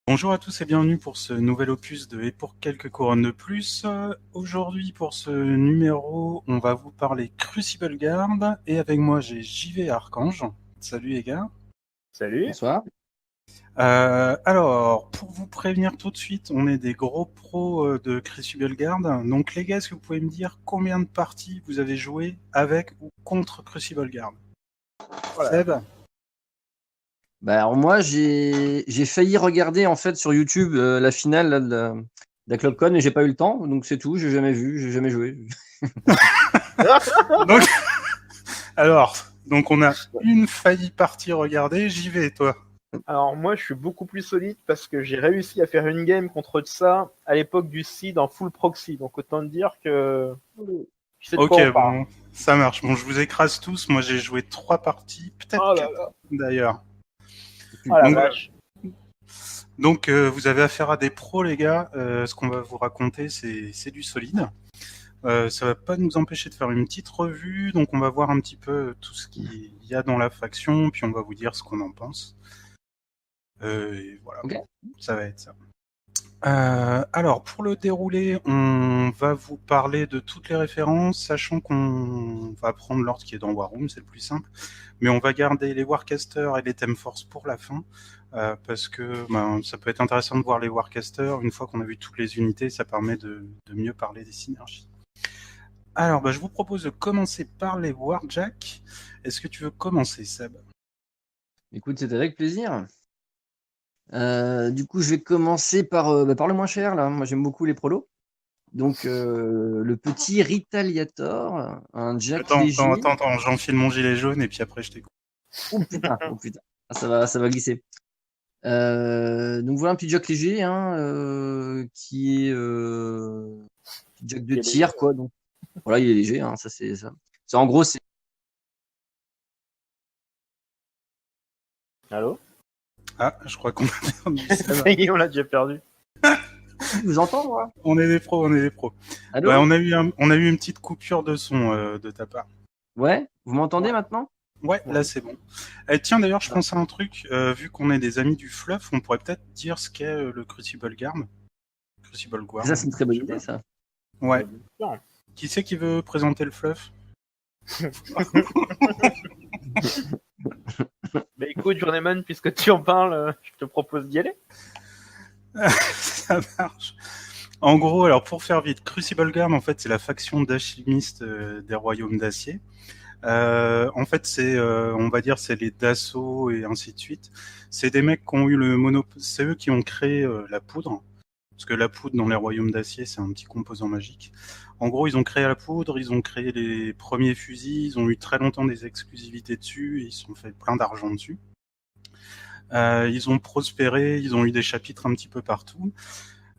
Bonjour à tous et bienvenue pour ce nouvel opus de Et pour quelques couronnes de plus. Aujourd'hui pour ce numéro, on va vous parler Crucible Guard et avec moi j'ai JV Archange. Salut les gars. Salut. Bonsoir. Alors, pour vous prévenir tout de suite, on est des gros pros de Crucible Guard. Donc les gars, est-ce que vous pouvez me dire combien de parties vous avez joué avec ou contre Crucible Guard? Voilà. Seb? Alors moi, j'ai failli regarder en fait sur YouTube la finale là, de la ClubCon, mais j'ai pas eu le temps, donc c'est tout. J'ai jamais vu, j'ai jamais joué. Donc on a une faillie partie regardée. J'y vais, toi. Alors moi je suis beaucoup plus solide parce que j'ai réussi à faire une game contre ça à l'époque du seed en full proxy, donc autant dire que je sais de quoi on parle. Bon, ça marche. Bon, je vous écrase tous. Moi, j'ai joué 3 parties, peut-être 4 d'ailleurs. Oh la vache. Donc, vous avez affaire à des pros, les gars. Ce qu'on va vous raconter, c'est du solide. Ça va pas nous empêcher de faire une petite revue. Donc, on va voir un petit peu tout ce qu'il y a dans la faction, puis on va vous dire ce qu'on en pense. Et voilà, Ok. ça va être ça. Alors, pour le déroulé, on va vous parler de toutes les références, sachant qu'on va prendre l'ordre qui est dans War Room, c'est le plus simple, mais on va garder les Warcasters et les Theme Force pour la fin, parce que ça peut être intéressant de voir les Warcasters. Une fois qu'on a vu toutes les unités, ça permet de mieux parler des synergies. Alors, je vous propose de commencer par les Warjack. Est-ce que tu veux commencer, Seb? Écoute, c'est avec plaisir. Du coup, je vais commencer par le moins cher là. Moi, j'aime beaucoup les prolos. Donc le petit Retaliator, un Jack léger. Attends, j'enfile mon gilet jaune et puis après je t'écoute. Oh putain. Ah, ça va glisser. Donc voilà un petit Jack léger, qui est Jack de tir, quoi. Donc voilà, il est léger, ça c'est ça. C'est en gros, c'est. Allô? Ah, je crois qu'on a perdu Seb. On l'a déjà perdu. Je vous entends, moi. On est des pros. Allô? Ouais, on a eu une petite coupure de son de ta part. Ouais, vous m'entendez maintenant? Ouais, là c'est bon. Tiens, d'ailleurs, je pense à un truc. Vu qu'on est des amis du fluff, on pourrait peut-être dire ce qu'est le Crucible Guard. Crucible Guard. Ça, c'est une très bonne idée, ça. Ouais. Qui c'est qui veut présenter le fluff? Bah écoute, Journeyman, puisque tu en parles, je te propose d'y aller. Ça marche. En gros, alors pour faire vite, Crucible Guard, en fait, c'est la faction d'alchimistes des royaumes d'acier. En fait, on va dire, c'est les Dassault et ainsi de suite. C'est des mecs qui ont eu le monopole. C'est eux qui ont créé la poudre, parce que la poudre dans les royaumes d'acier, c'est un petit composant magique. En gros, ils ont créé la poudre, ils ont créé les premiers fusils, ils ont eu très longtemps des exclusivités dessus, et ils se sont fait plein d'argent dessus. Ils ont prospéré, ils ont eu des chapitres un petit peu partout.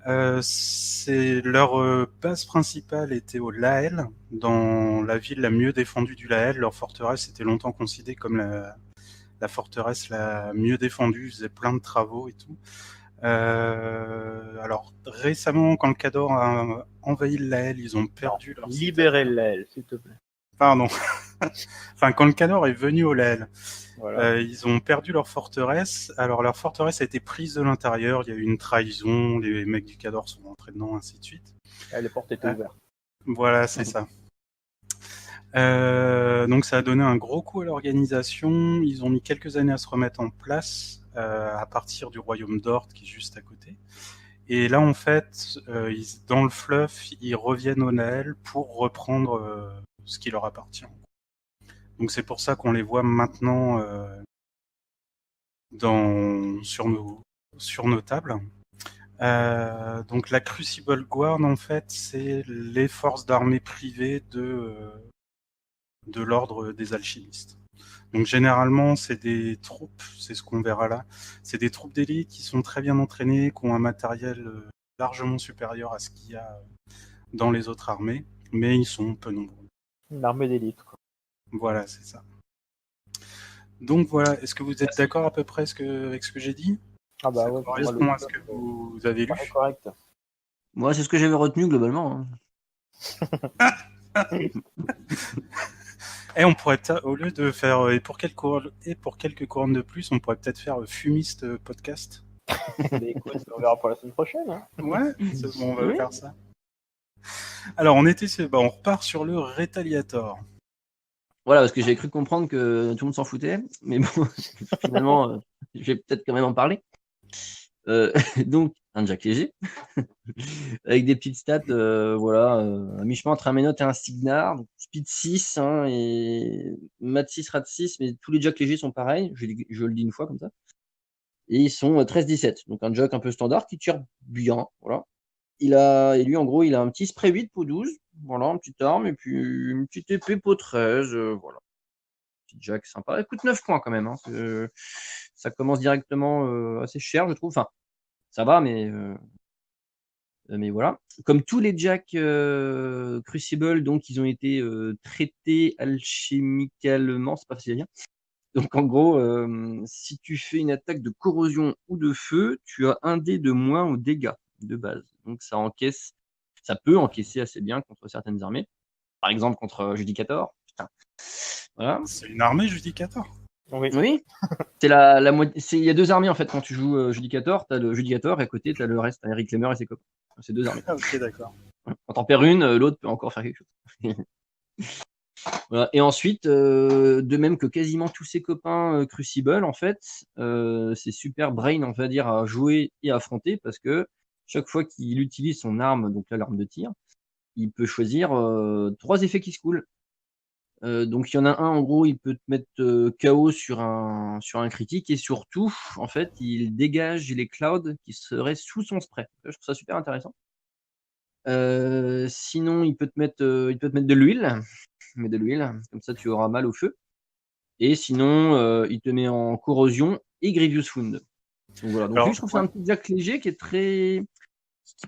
Leur base principale était au Lael, dans la ville la mieux défendue du Lael. Leur forteresse était longtemps considérée comme la forteresse la mieux défendue, ils faisaient plein de travaux et tout. Alors récemment, quand le Khador a envahi le Lael, ils ont perdu leur Libérez le Lael, s'il te plaît. Pardon. Enfin, quand le Khador est venu au Lael, voilà. ils ont perdu leur forteresse. Alors leur forteresse a été prise de l'intérieur, il y a eu une trahison, les mecs du Khador sont rentrés dedans, ainsi de suite. Les portes étaient ouvertes. Voilà, c'est ça. Donc ça a donné un gros coup à l'organisation. Ils ont mis quelques années à se remettre en place à partir du royaume d'Ort qui est juste à côté. Et là, en fait, dans le fluff, ils reviennent au Naël pour reprendre ce qui leur appartient. Donc c'est pour ça qu'on les voit maintenant sur nos tables. Donc la Crucible Guard, en fait, c'est les forces d'armée privées de l'ordre des alchimistes. Donc généralement, c'est des troupes, c'est ce qu'on verra là, c'est des troupes d'élite qui sont très bien entraînées, qui ont un matériel largement supérieur à ce qu'il y a dans les autres armées, mais ils sont peu nombreux. Une armée d'élite, quoi. Voilà, c'est ça. Donc voilà, est-ce que vous êtes d'accord à peu près avec ce que j'ai dit? Ah bah ça ouais, correspond à ce que vous avez lu? Correct. Moi, c'est ce que j'avais retenu globalement. Et on pourrait, au lieu de faire et pour quelques couronnes de plus, on pourrait peut-être faire Fumiste podcast. Mais écoute, on verra pour la semaine prochaine. Hein. Ouais, c'est bon, on va Oui. faire ça. Alors, on repart sur le Retaliator. Voilà, parce que j'avais cru comprendre que tout le monde s'en foutait, mais bon, finalement, je vais peut-être quand même en parler. Donc, un Jack léger, avec des petites stats, voilà, à mi-chemin entre un Menot et un Signar, donc speed 6, hein, et mat 6, rat 6, mais tous les Jack légers sont pareils, je le dis une fois comme ça. Et ils sont 13-17, donc un Jack un peu standard qui tire bien, voilà. Et lui, en gros, il a un petit spray 8 pour 12, voilà, une petite arme, et puis une petite épée pour 13, voilà. Petit Jack sympa. Elle coûte 9 points quand même, hein, ça commence directement assez cher, je trouve. Enfin, ça va, mais voilà. Comme tous les Jack Crucible, donc ils ont été traités alchimicalement, c'est pas facile à dire. Donc en gros, si tu fais une attaque de corrosion ou de feu, tu as un dé de moins aux dégâts de base. Donc ça peut encaisser assez bien contre certaines armées. Par exemple contre Judicator. Putain. Voilà. C'est une armée Judicator. Oui. C'est il y a deux armées en fait quand tu joues Judicator. T'as le Judicator et à côté t'as le reste, t'as Eric Lemmer et ses copains. C'est deux armées. Ok, d'accord. Quand t'en perds une, l'autre peut encore faire quelque chose. Voilà. Et ensuite, de même que quasiment tous ses copains Crucible, en fait, c'est super brain, on va dire, à jouer et à affronter parce que chaque fois qu'il utilise son arme, donc là l'arme de tir, il peut choisir 3 effets qui se coulent. Donc il y en a un, en gros, il peut te mettre KO sur un critique et surtout, en fait, il dégage les clouds qui seraient sous son spray. Je trouve ça super intéressant. Sinon, il peut te mettre de l'huile, mais de l'huile, comme ça tu auras mal au feu. Et sinon, il te met en corrosion et Grievous Wound. Donc voilà. Donc Alors, lui, je trouve que c'est un petit Jack léger qui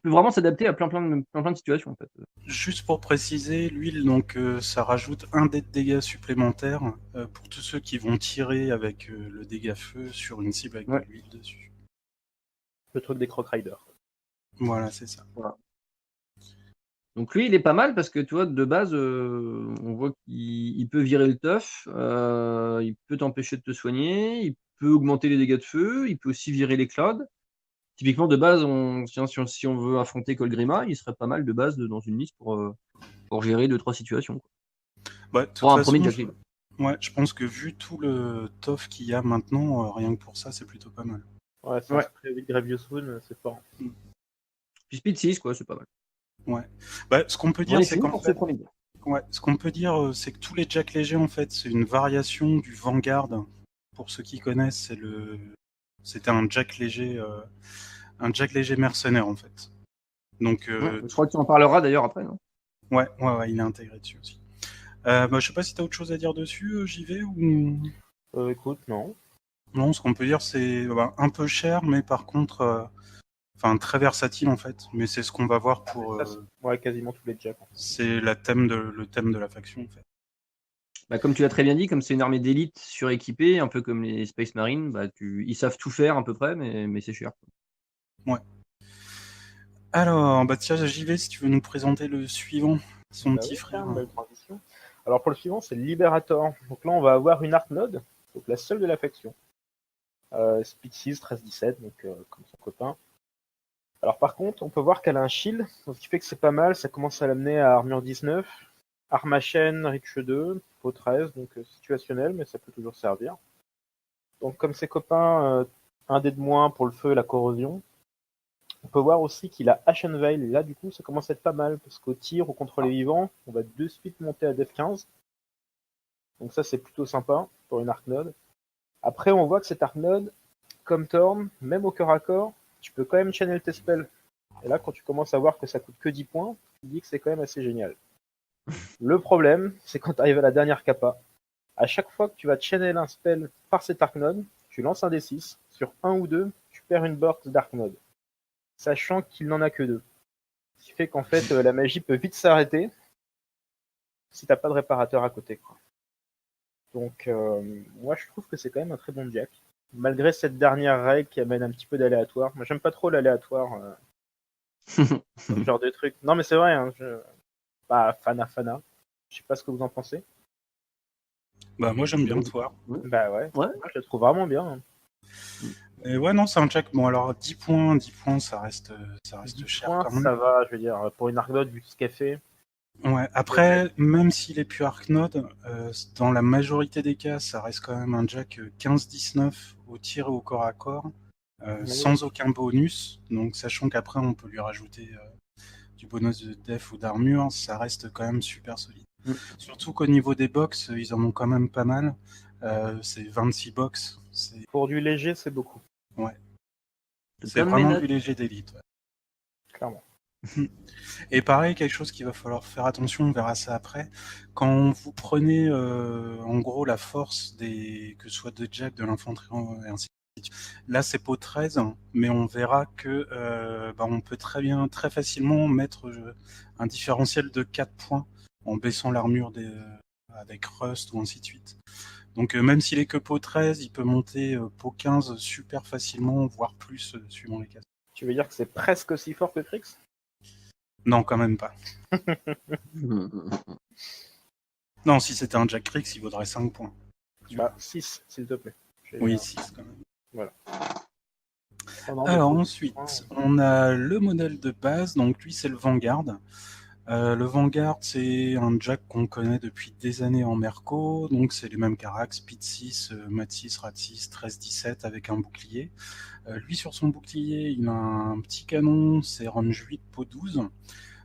peut vraiment s'adapter à plein de situations en fait. juste pour préciser, l'huile, donc ça rajoute un dé de dégâts supplémentaires pour tous ceux qui vont tirer avec le dégât feu sur une cible avec Ouais. de l'huile dessus. Le truc des Croc Riders. Voilà, c'est ça. Donc lui, il est pas mal parce que tu vois, de base, on voit qu'il peut virer le teuf, il peut t'empêcher de te soigner, il peut augmenter les dégâts de feu, il peut aussi virer les clouds. Typiquement, de base, si on veut affronter Colgrima, il serait pas mal de base dans une liste pour gérer 2-3 situations. Bah, de toute Pour un façon, premier Jack Lee. ouais, je pense que vu tout le tof qu'il y a maintenant, rien que pour ça, c'est plutôt pas mal. Ouais, c'est un spray avec Grievous Wound, c'est fort. Puis Speed 6, quoi, c'est pas mal. Ouais. Bah, ce qu'on peut dire, c'est qu'en fait, ce qu'on peut dire, c'est que tous les Jack légers, en fait, c'est une variation du Vanguard. Pour ceux qui connaissent, c'était un Jack léger mercenaire, en fait. Donc, Je crois que tu en parleras d'ailleurs après, non? ouais, il est intégré dessus aussi. Je sais pas si t'as autre chose à dire dessus, JV, ou... Écoute, non. Non, ce qu'on peut dire, c'est un peu cher, mais par contre, très versatile en fait. Mais c'est ce qu'on va voir pour. Ouais, quasiment tous les Jacks. C'est le thème de la faction en fait. Bah, comme tu l'as très bien dit, comme c'est une armée d'élite suréquipée, un peu comme les Space Marines, ils savent tout faire à peu près, mais c'est cher. Ouais. Alors, tiens, JV, si tu veux nous présenter le suivant, son petit frère. Belle transition. Alors pour le suivant, c'est le Liberator. Donc là, on va avoir une Arknode, donc la seule de la faction. Speed 6, 13-17, donc comme son copain. Alors par contre, on peut voir qu'elle a un shield, donc ce qui fait que c'est pas mal, ça commence à l'amener à armure 19, arme à chaîne, reach 2, peau 13, donc situationnel, mais ça peut toujours servir. Donc comme ses copains, un dé de moins pour le feu et la corrosion. On peut voir aussi qu'il a Ashen Veil, et là du coup ça commence à être pas mal, parce qu'au tir ou contre les vivants, on va de suite monter à Def 15. Donc ça c'est plutôt sympa pour une Arknode. Après on voit que cette Arknode, comme Thorn, même au corps à corps, tu peux quand même channel tes spells. Et là quand tu commences à voir que ça coûte que 10 points, tu te dis que c'est quand même assez génial. Le problème, c'est quand tu arrives à la dernière capa. À chaque fois que tu vas channel un spell par cette Arknode, tu lances un D6, sur 1 ou 2, tu perds une burst d'Arknode. Sachant qu'il n'en a que 2. Ce qui fait qu'en fait, la magie peut vite s'arrêter si t'as pas de réparateur à côté, quoi. Donc, moi, je trouve que c'est quand même un très bon Jack. Malgré cette dernière règle qui amène un petit peu d'aléatoire. Moi, j'aime pas trop l'aléatoire. Ce genre de truc. Non, mais c'est vrai, hein, fana. Je sais pas ce que vous en pensez. Moi, j'aime bien Thor. Bah ouais. Ouais. Moi, je le trouve vraiment bien. Hein. Et ouais, non, c'est un jack. Bon, alors 10 points, 10 points, ça reste 10 cher points, quand même. ça va, je veux dire, pour une Argonaute vu ce qu'elle fait. Ouais, après, même s'il est plus Arknode, dans la majorité des cas, ça reste quand même un jack 15-19 au tir et au corps à corps, sans aucun bonus. Donc, sachant qu'après, on peut lui rajouter du bonus de def ou d'armure, ça reste quand même super solide. Surtout qu'au niveau des box, ils en ont quand même pas mal. C'est 26 box. Pour du léger, c'est beaucoup. Ouais. C'est C'est comme vraiment mes du léger d'élite. Ouais. Clairement. Et pareil, quelque chose qu'il va falloir faire attention, on verra ça après. Quand vous prenez en gros la force que ce soit de Jack, de l'infanterie et ainsi de suite. Là c'est pot 13, mais on verra que on peut très facilement mettre un différentiel de 4 points en baissant l'armure avec Rust ou ainsi de suite. Donc même s'il est que pot 13, il peut monter pot 15 super facilement, voire plus suivant les cas. Tu veux dire que c'est presque aussi fort que Krix? Non, quand même pas. Non, si c'était un Jack Krix, il vaudrait 5 points. Bah, 6, s'il te plaît. Oui, 6 quand même. Voilà. Alors ensuite, on a le modèle de base, donc lui c'est le Vanguard. Le Vanguard, c'est un Jack qu'on connaît depuis des années en Merco, donc c'est les mêmes caracs, Speed 6, Mat 6, Rat 6, 13-17 avec un bouclier. Lui sur son bouclier, il a un petit canon, c'est range 8, pot 12.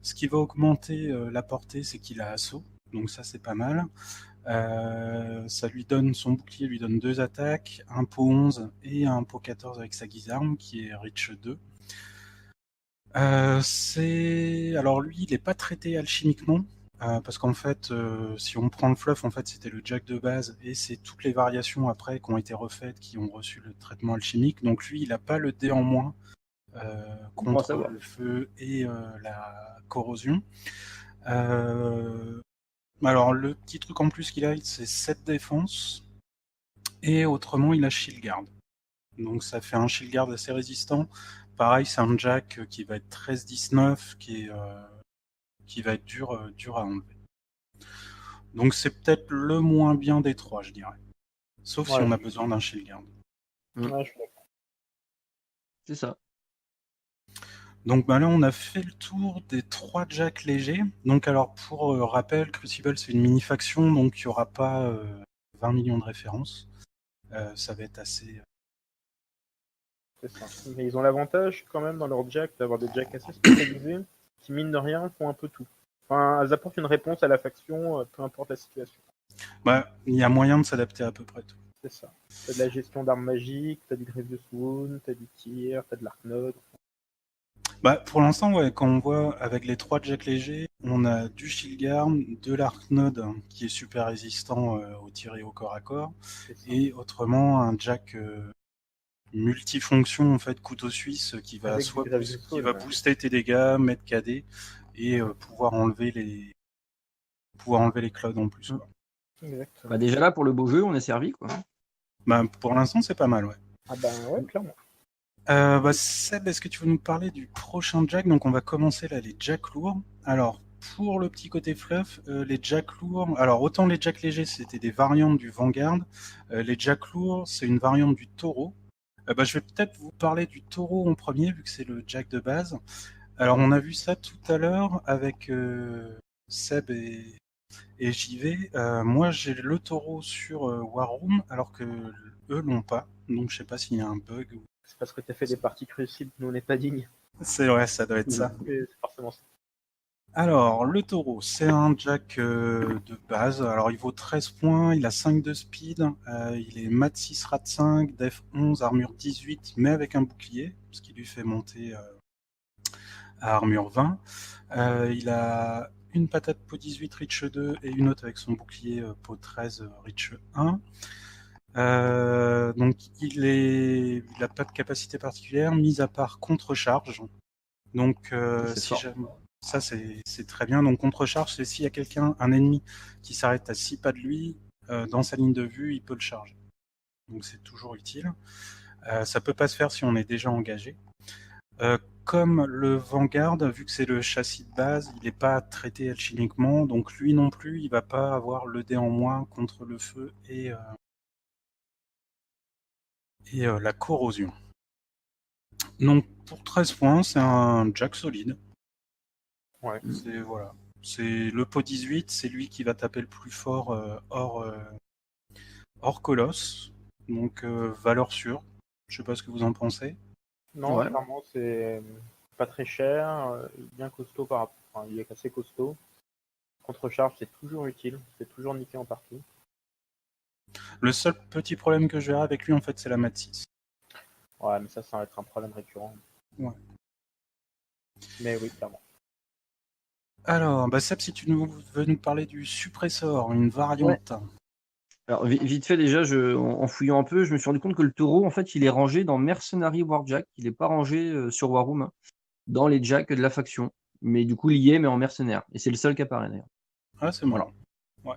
Ce qui va augmenter la portée, c'est qu'il a assaut, donc ça c'est pas mal. Son bouclier lui donne 2 attaques, un pot 11 et un pot 14 avec sa guisarme qui est Reach 2. Alors lui, il n'est pas traité alchimiquement, parce qu'en fait, si on prend le fluff, en fait, c'était le jack de base, et c'est toutes les variations après qui ont été refaites qui ont reçu le traitement alchimique. Donc lui, il n'a pas le dé en moins contre le feu et la corrosion. Alors le petit truc en plus qu'il a, c'est 7 défense, et autrement, il a Shield Guard. Donc ça fait un Shield Guard assez résistant. Pareil, c'est un jack qui va être 13-19, qui va être dur à enlever. Donc c'est peut-être le moins bien des trois, je dirais. Sauf si on a besoin d'un Shield Guard. Ouais, je suis d'accord. C'est ça. Donc là, on a fait le tour des 3 jacks légers. Donc alors, pour rappel, Crucible, c'est une mini-faction, donc il n'y aura pas 20 millions de références. Ça va être assez... C'est ça. Mais ils ont l'avantage, quand même, dans leur jack, d'avoir des jacks assez spécialisés, qui, mine de rien, font un peu tout. Enfin, elles apportent une réponse à la faction, peu importe la situation. Il y a moyen de s'adapter à peu près tout. C'est ça. T'as de la gestion d'armes magiques, t'as du Grievous Wound, t'as du tir, t'as de l'Arknode. Pour l'instant, ouais, quand on voit avec les 3 jacks légers, on a du Shield Guard, de l'Arknode qui est super résistant au tir et au corps à corps, et autrement un jack multifonction, en fait, couteau suisse qui va booster tes dégâts, mettre KD et pouvoir enlever les clouds en plus. Quoi. Exactement. Déjà là, pour le beau jeu, on est servi, quoi. Pour l'instant, c'est pas mal, ouais. Ah ouais, clairement. Seb, est-ce que tu veux nous parler du prochain jack? Donc on va commencer là, les jacks lourds. Alors, pour le petit côté fluff, les jacks lourds... Alors, autant les jacks légers, c'était des variantes du Vanguard. Les jacks lourds, c'est une variante du taureau. Je vais peut-être vous parler du taureau en premier, vu que c'est le jack de base. Alors, on a vu ça tout à l'heure avec Seb et JV. Moi, j'ai le taureau sur War Room, alors que eux l'ont pas. Donc, je sais pas s'il y a un bug. C'est parce que t'as fait des parties crucibles, nous on n'est pas dignes. C'est vrai, ça doit être ça. C'est forcément ça. Alors, le taureau, c'est un jack de base. Alors, il vaut 13 points, il a 5 de speed, il est mat 6, rat 5, def 11, armure 18, mais avec un bouclier, ce qui lui fait monter à armure 20. Il a une patate pot 18, reach 2, et une autre avec son bouclier pot 13, reach 1. Donc il n'a pas de capacité particulière, mis à part contre-charge. Donc ça c'est très bien. Donc contre-charge, c'est s'il y a un ennemi qui s'arrête à 6 pas de lui, dans sa ligne de vue, il peut le charger. Donc c'est toujours utile. Ça peut pas se faire si on est déjà engagé. Comme le Vanguard, vu que c'est le châssis de base, il n'est pas traité alchimiquement, donc lui non plus, il va pas avoir le dé en moins contre le feu et la corrosion. Donc pour 13 points, c'est un jack solide. Ouais. C'est voilà. C'est le pot 18, c'est lui qui va taper le plus fort hors colosse. Donc valeur sûre. Je sais pas ce que vous en pensez. Non, Ouais. clairement, c'est pas très cher, bien costaud par rapport. Enfin, il est assez costaud. Contre-charge, c'est toujours utile, c'est toujours niqué en partie. Le seul petit problème que je verrai avec lui, en fait, c'est la mat 6. Ouais, mais ça va être un problème récurrent. Ouais. Mais oui, clairement. Alors, Seb, si tu veux nous parler du suppressor, une variante. Alors, vite fait, déjà, en fouillant un peu, je me suis rendu compte que le taureau, en fait, il est rangé dans Mercenary Warjack. Il n'est pas rangé sur Warroom, hein, dans les jacks de la faction. Mais du coup, il y est, mais en mercenaire. Et c'est le seul qui apparaît, d'ailleurs. Ah, c'est marrant. Ouais.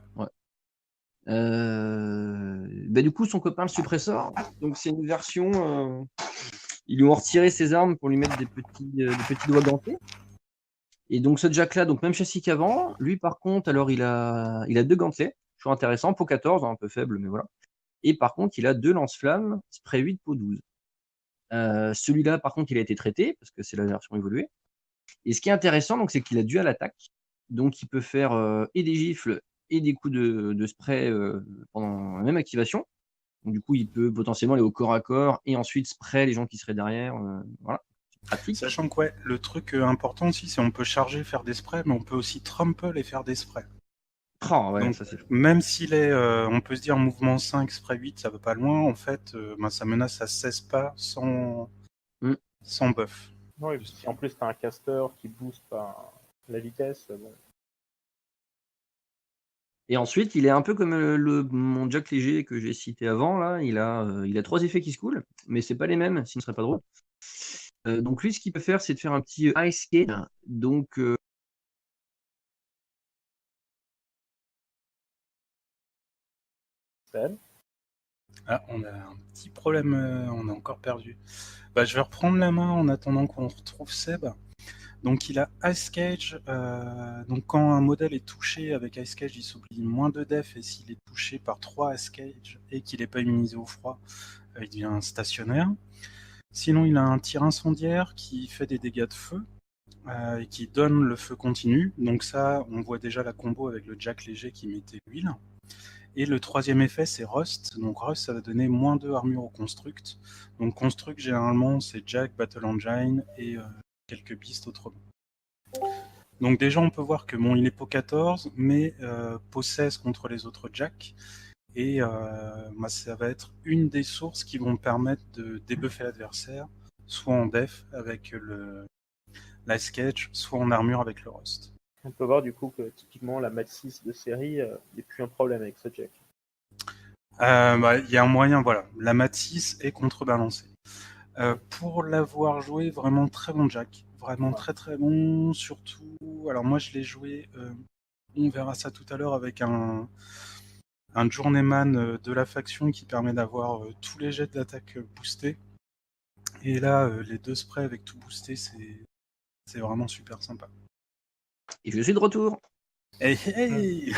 Du coup, son copain, le suppressor, donc c'est une version. Ils lui ont retiré ses armes pour lui mettre des petits doigts dentés. Et donc, ce jack-là, donc même châssis qu'avant. Lui, par contre, alors, il a 2 gantelets. Toujours intéressant. Pot 14, un peu faible, mais voilà. Et par contre, il a 2 lance-flammes, spray 8, pot 12. Celui-là, par contre, il a été traité, parce que c'est la version évoluée. Et ce qui est intéressant, donc, c'est qu'il a dual attaque. Donc, il peut faire et des gifles et des coups de spray pendant la même activation. Donc, du coup, il peut potentiellement aller au corps à corps et ensuite spray les gens qui seraient derrière. Voilà, c'est pratique. Sachant que le truc important aussi, c'est qu'on peut charger, faire des sprays, mais on peut aussi trample et faire des sprays. Oh, ouais, Donc, ça c'est. même s'il est, on peut se dire mouvement 5, spray 8, ça va pas loin, en fait, ça menace à 16 pas sans buff. Non, et puis si en plus t'as un caster qui booste la vitesse, bon. Et ensuite, il est un peu comme mon Jack léger que j'ai cité avant. Là, il a 3 effets qui se coulent, mais c'est pas les mêmes, sinon ce serait pas drôle. Donc lui, ce qu'il peut faire, c'est de faire un petit Ice Skate. Donc Ah, on a un petit problème, on a encore perdu. Je vais reprendre la main en attendant qu'on retrouve Seb. Donc il a Ice Cage, donc quand un modèle est touché avec Ice Cage, il s'oublie moins de def, et s'il est touché par 3 Ice Cage et qu'il n'est pas immunisé au froid, il devient stationnaire. Sinon il a un tir incendiaire qui fait des dégâts de feu, et qui donne le feu continu. Donc ça, on voit déjà la combo avec le Jack léger qui mettait l'huile. Et le troisième effet, c'est Rust. Donc Rust, ça va donner moins 2 armure au Construct. Donc Construct, généralement, c'est Jack, Battle Engine et quelques pistes autrement. Donc déjà, on peut voir que il est pot 14, mais pot 16 contre les autres Jack. Et ça va être une des sources qui vont permettre de débuffer l'adversaire, soit en def avec l'Ice Cage, soit en armure avec le Rust. On peut voir du coup que typiquement la mat 6 de série n'est plus un problème avec ce jack. Il y a un moyen, voilà. La mat 6 est contrebalancée. Pour l'avoir joué, vraiment très bon Jack. Vraiment très très bon. Surtout, alors moi je l'ai joué, on verra ça tout à l'heure, avec un journeyman de la faction qui permet d'avoir tous les jets d'attaque boostés. Et là, les 2 sprays avec tout boosté, c'est vraiment super sympa. Et je suis de retour. Hey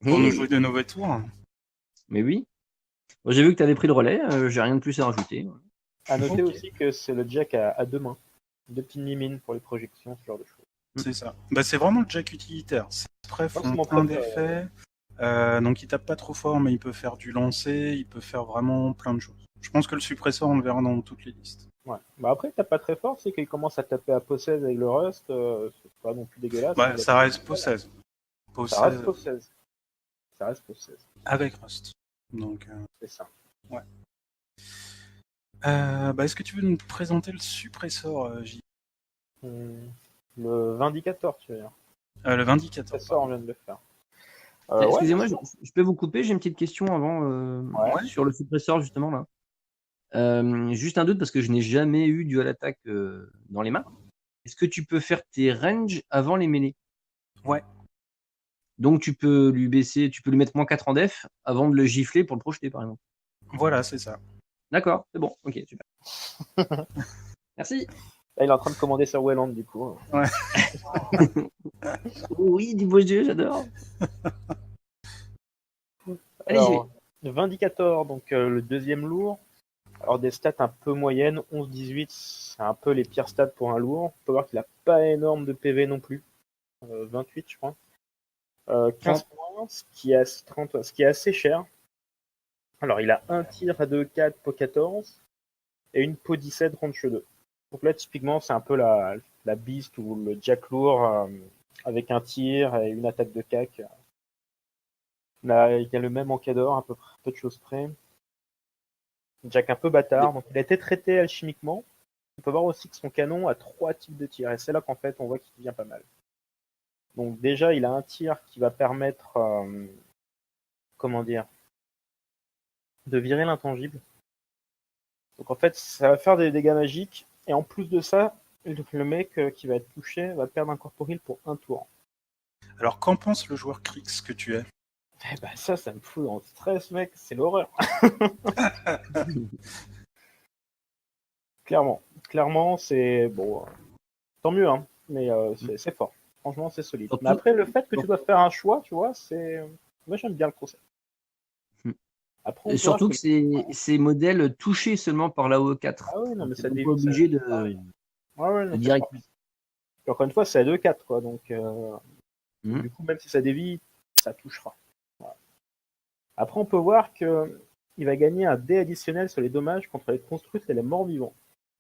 Pour nous jouer de nouveaux tours. Mais oui. Bon, j'ai vu que tu avais pris le relais, j'ai rien de plus à rajouter. À noter aussi que c'est le jack à 2 mains. 2 petites mimines pour les projections, ce genre de choses. C'est ça. C'est vraiment le jack utilitaire. Ces sprays font plein d'effets. Donc il tape pas trop fort, mais il peut faire du lancer, il peut faire vraiment plein de choses. Je pense que le suppresseur, on le verra dans toutes les listes. Ouais. Après, il tape pas très fort, c'est qu'il commence à taper à pot 16 avec le Rust, c'est pas non plus dégueulasse. Ça reste pot 16. Ça reste pot 16. Ça reste pot 16. Avec Rust. Donc, c'est ça. Ouais. Est-ce que tu veux nous présenter le suppresseur, J? Le Vindicator, tu veux dire. Le Vindicator. Le suppresseur, on vient de le faire. Excusez-moi, je peux vous couper, j'ai une petite question avant sur le suppresseur justement là. Juste un doute parce que je n'ai jamais eu dual attaque dans les mains. Est-ce que tu peux faire tes ranges avant les mêlées? Ouais. Donc tu peux lui mettre moins 4 en def avant de le gifler pour le projeter par exemple. Voilà, c'est ça. D'accord, c'est bon, ok, super. Merci. Là, il est en train de commander sur Wayland du coup. Ouais. Oui, du beau jeu, j'adore. Alors, le Vindicator, donc le deuxième lourd. Alors des stats un peu moyennes, 11-18, c'est un peu les pires stats pour un lourd. On peut voir qu'il a pas énorme de PV non plus, 28 je crois. 15 points, ce qui est assez cher. Alors il a un tir à 2-4 po 14 et une po 17 range 2. Donc là typiquement c'est un peu la beast ou le jack lourd avec un tir et une attaque de cac. Là il y a le même en cador, à peu près, peu de choses près. Jack un peu bâtard, donc il a été traité alchimiquement. On peut voir aussi que son canon a 3 types de tirs, et c'est là qu'en fait on voit qu'il devient pas mal. Donc déjà il a un tir qui va permettre, de virer l'intangible. Donc en fait ça va faire des dégâts magiques, et en plus de ça, le mec qui va être touché va perdre un corporil pour un tour. Alors, qu'en pense le joueur Krix que tu es? Eh ben ça me fout en stress mec, c'est l'horreur. Clairement, c'est bon, tant mieux, hein, mais c'est fort. Franchement, c'est solide. Surtout- Mais après, le fait que tu dois faire un choix, tu vois, moi j'aime bien le concept. Après, on Et peut surtout voir que c'est modèles touchés seulement par la OE4. Ah oui, non, mais T'es ça même dévie. pas obligé de Ouais, non, c'est direct. fort. Et encore une fois, c'est à 2-4, quoi. Donc, Mhm. du coup, même si ça dévie, ça touchera. Voilà. Après, on peut voir que il va gagner un dé additionnel sur les dommages contre les construites et les morts vivants.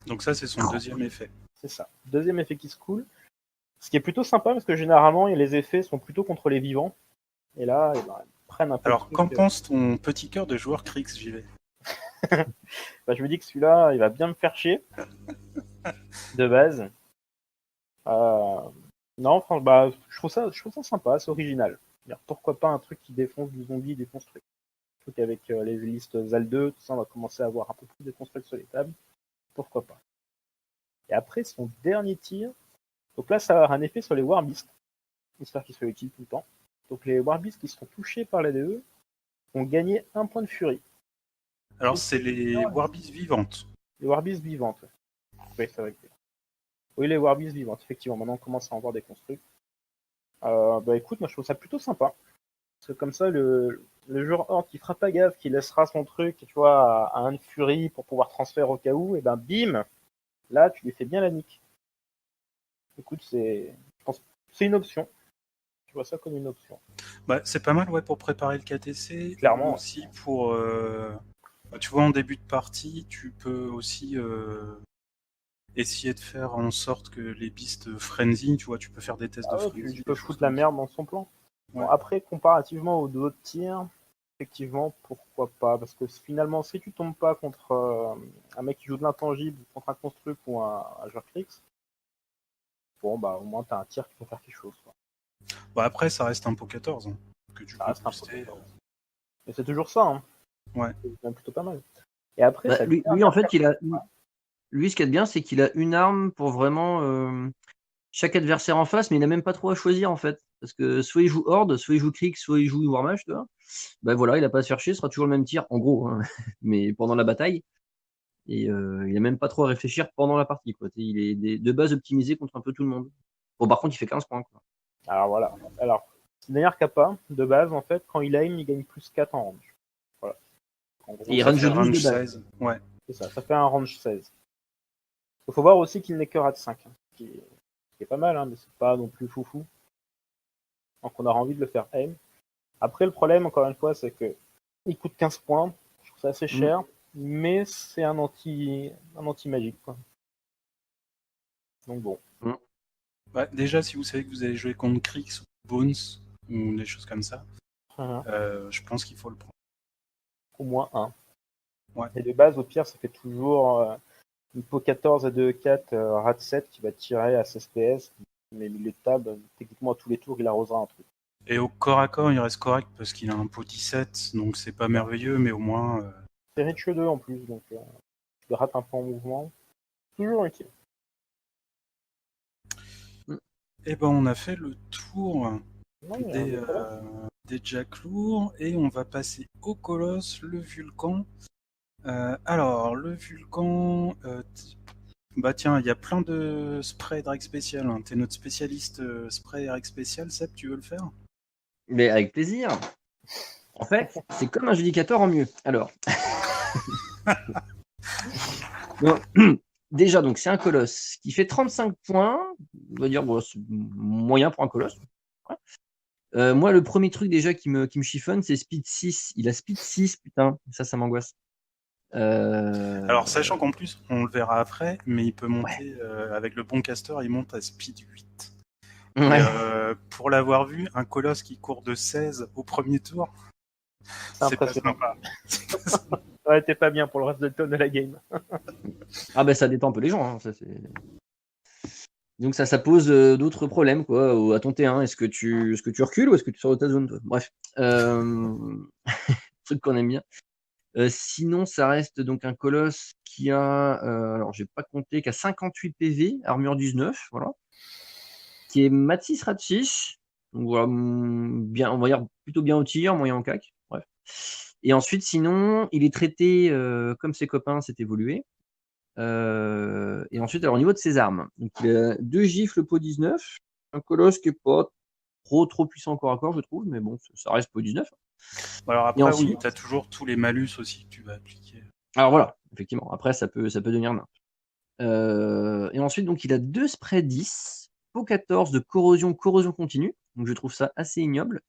Donc ça, c'est son deuxième effet. C'est ça. Deuxième effet qui se coule. Ce qui est plutôt sympa parce que généralement, les effets sont plutôt contre les vivants. Et là, ils prennent un peu. Alors, qu'en pense ton petit cœur de joueur Krix, j'y vais? Je me dis que celui-là, il va bien me faire chier. De base. Non, franchement, je trouve ça sympa, c'est original. Pourquoi pas un truc qui défonce du zombie déconstruit. Un truc avec les listes ZAL 2, tout ça, on va commencer à avoir un peu plus de construits sur les tables. Pourquoi pas. Et après, son dernier tir. Donc là, ça va avoir un effet sur les Warbeasts. J'espère qu'il soit utile tout le temps. Donc les Warbeasts qui seront touchés par la DE vont gagner 1 point de furie. Alors, c'est les Warbeasts vivantes. Les Warbeasts vivantes. Oui, c'est vrai. Oui, les Warbeasts vivantes, effectivement. Maintenant, on commence à en voir des construits. Écoute, moi je trouve ça plutôt sympa. Parce que comme ça, le joueur horde qui fera pas gaffe, qui laissera son truc, tu vois, à un furie pour pouvoir transférer au cas où, et ben bim, là tu lui fais bien la nique. Écoute, je pense que c'est une option. Je vois ça comme une option. Bah, c'est pas mal, ouais, pour préparer le KTC. Clairement. Aussi pour, tu vois, en début de partie, tu peux aussi essayer de faire en sorte que les beasts frenzy, tu vois, tu peux faire des tests de frenzy. Tu peux foutre la merde dans son plan. Ouais. Bon, après, comparativement aux autres tirs, effectivement, pourquoi pas. Parce que finalement, si tu tombes pas contre un mec qui joue de l'intangible, contre un construct ou un joueur Krix, bon, bah, au moins, t'as un tir qui peut faire quelque chose, quoi. Bah, après, ça reste un pot 14. Hein, que tu peux booster. Mais c'est toujours ça, hein. Ouais. C'est même plutôt pas mal. Et après, lui, en fait, lui, ce qu'il y a de bien, c'est qu'il a une arme pour vraiment chaque adversaire en face, mais il n'a même pas trop à choisir, en fait. Parce que soit il joue Horde, soit il joue Krix, soit il joue Warmage, tu vois. Ben voilà, il n'a pas à se faire chier, ce sera toujours le même tir, en gros, hein, mais pendant la bataille. Et il n'a même pas trop à réfléchir pendant la partie, quoi. Il est de base optimisé contre un peu tout le monde. Bon, par contre, il fait 15 points, quoi. Alors voilà. Alors, d'ailleurs, Kappa, de base, en fait, quand il aim, il gagne plus 4 en range. Voilà. En gros, Et il range 12 range de base. 16. Ouais. C'est ça fait un range 16. Il faut voir aussi qu'il n'est que rad 5, hein, ce qui est pas mal, hein, mais c'est pas non plus foufou. Donc on aura envie de le faire aim. Après, le problème, encore une fois, c'est que il coûte 15 points. Je trouve ça assez cher, mais c'est un anti-magique, quoi. Donc bon. Bah, déjà, si vous savez que vous allez jouer contre Krix ou Bones ou des choses comme ça, je pense qu'il faut le prendre. Au moins un. Ouais. Et de base, au pire, ça fait toujours une po 14 à 2-4 rad 7 qui va tirer à 16 PS. Mais milieu de table, techniquement, à tous les tours, il arrosera un truc. Et au corps à corps, il reste correct parce qu'il a un pot 17, donc c'est pas merveilleux, mais au moins. C'est Rich 2 en plus, donc tu rates un peu en mouvement. Toujours utile. Et ben, on a fait le tour des Jack lourds et on va passer au colosse, le Vulcan. Alors, le Vulcan. Bah tiens, il y a plein de sprays Drag spécial. Hein. T'es notre spécialiste spray Drag spécial, Seb, tu veux le faire? Mais avec plaisir. En fait, c'est comme un judicateur en mieux. Alors, Non. Déjà, donc c'est un colosse qui fait 35 points. On va dire, bon, c'est moyen pour un colosse. Ouais. Moi, le premier truc déjà qui me chiffonne, c'est Speed 6. Il a Speed 6, putain. Ça m'angoisse. Alors, sachant qu'en plus, on le verra après, mais il peut Ouais. monter, avec le bon caster, il monte à speed 8. Et Ouais. pour l'avoir vu, un colosse qui court de 16 au premier tour, C'est c'est pas impressionnant. sympa. Ouais, t'es pas bien pour le reste de la game. Ah ben ça détend un peu les gens. Hein. Donc ça pose d'autres problèmes quoi. À ton T1, est-ce que tu recules ou est-ce que tu sors de ta zone toi. Bref, truc qu'on aime bien. Sinon, ça reste donc un colosse qui a, alors j'ai pas compté, qui a 58 PV, armure 19, voilà, qui est Matis Ratchis, donc voilà, bien, on va dire plutôt bien au tir, moyen en cac, bref. Et ensuite, sinon, il est traité comme ses copains, c'est évolué. Et ensuite, alors au niveau de ses armes, donc il a 2 gifles pot 19, un colosse qui est pas trop puissant corps à corps, je trouve, mais bon, ça reste pot 19. Alors Et après, oui, ensuite, tu as toujours tous les malus aussi que tu vas appliquer. alors voilà, effectivement, après ça peut devenir nain. Et ensuite, donc il a 2 sprays 10, pot 14 de corrosion continue, donc je trouve ça assez ignoble.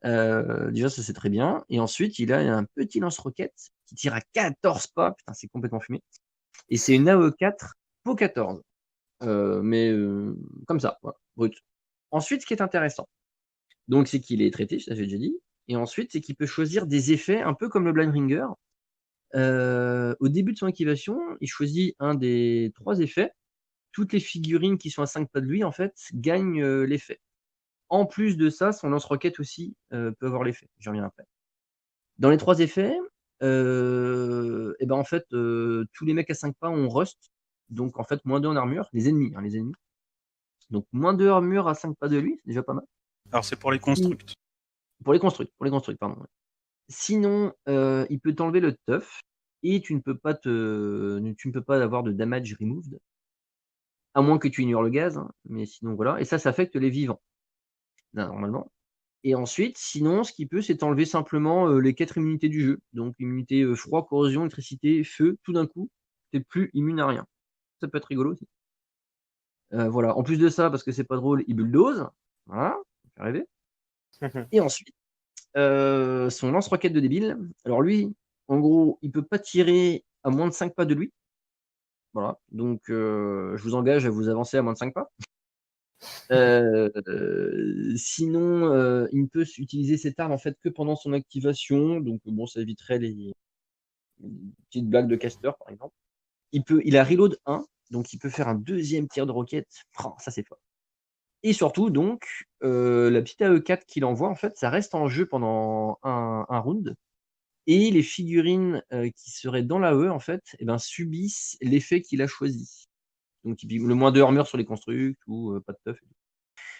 Déjà, ça c'est très bien. Et ensuite, il a un petit lance-roquette qui tire à 14 pas, putain, c'est complètement fumé. Et c'est une AE4 pot 14. Mais comme ça, voilà, brut. Ensuite, ce qui est intéressant, donc c'est qu'il est traité, ça j'ai déjà dit. Et ensuite, c'est qu'il peut choisir des effets un peu comme le Blind Ringer. Au début de son activation, il choisit un des 3 effets. Toutes les figurines qui sont à 5 pas de lui, en fait, gagnent l'effet. En plus de ça, son lance-roquette aussi peut avoir l'effet. J'y reviens après. Dans les 3 effets, et ben en fait, tous les mecs à 5 pas ont rust. Donc en fait, moins 2 en armure, les ennemis, hein, les ennemis. Donc moins 2 armure à 5 pas de lui, c'est déjà pas mal. Alors c'est pour les constructs. Pour les constructs, pardon. Ouais. Sinon, il peut t'enlever le tough et tu ne peux pas avoir de damage removed, à moins que tu ignores le gaz, hein, mais sinon voilà. Et ça affecte les vivants, normalement. Et ensuite, sinon, ce qu'il peut, c'est enlever simplement les 4 immunités du jeu. Donc immunité froid, corrosion, électricité, feu, tout d'un coup, t'es plus immune à rien. Ça peut être rigolo aussi. Voilà. En plus de ça, parce que c'est pas drôle, il bulldoze. Voilà, ça fait rêver. Et ensuite, son lance-roquette de débile. Alors lui, en gros, il peut pas tirer à moins de 5 pas de lui. Voilà. Donc je vous engage à vous avancer à moins de 5 pas. Sinon, il ne peut utiliser cette arme en fait que pendant son activation. Donc bon, ça éviterait les petites blagues de caster, par exemple. Il a reload 1, donc il peut faire un deuxième tir de roquette. Oh, ça c'est fort. Et surtout, donc, la petite AE4 qu'il envoie, en fait, ça reste en jeu pendant un round. Et les figurines qui seraient dans l'AE, en fait, eh ben, subissent l'effet qu'il a choisi. Donc, le moins de armure sur les constructs ou pas de teuf.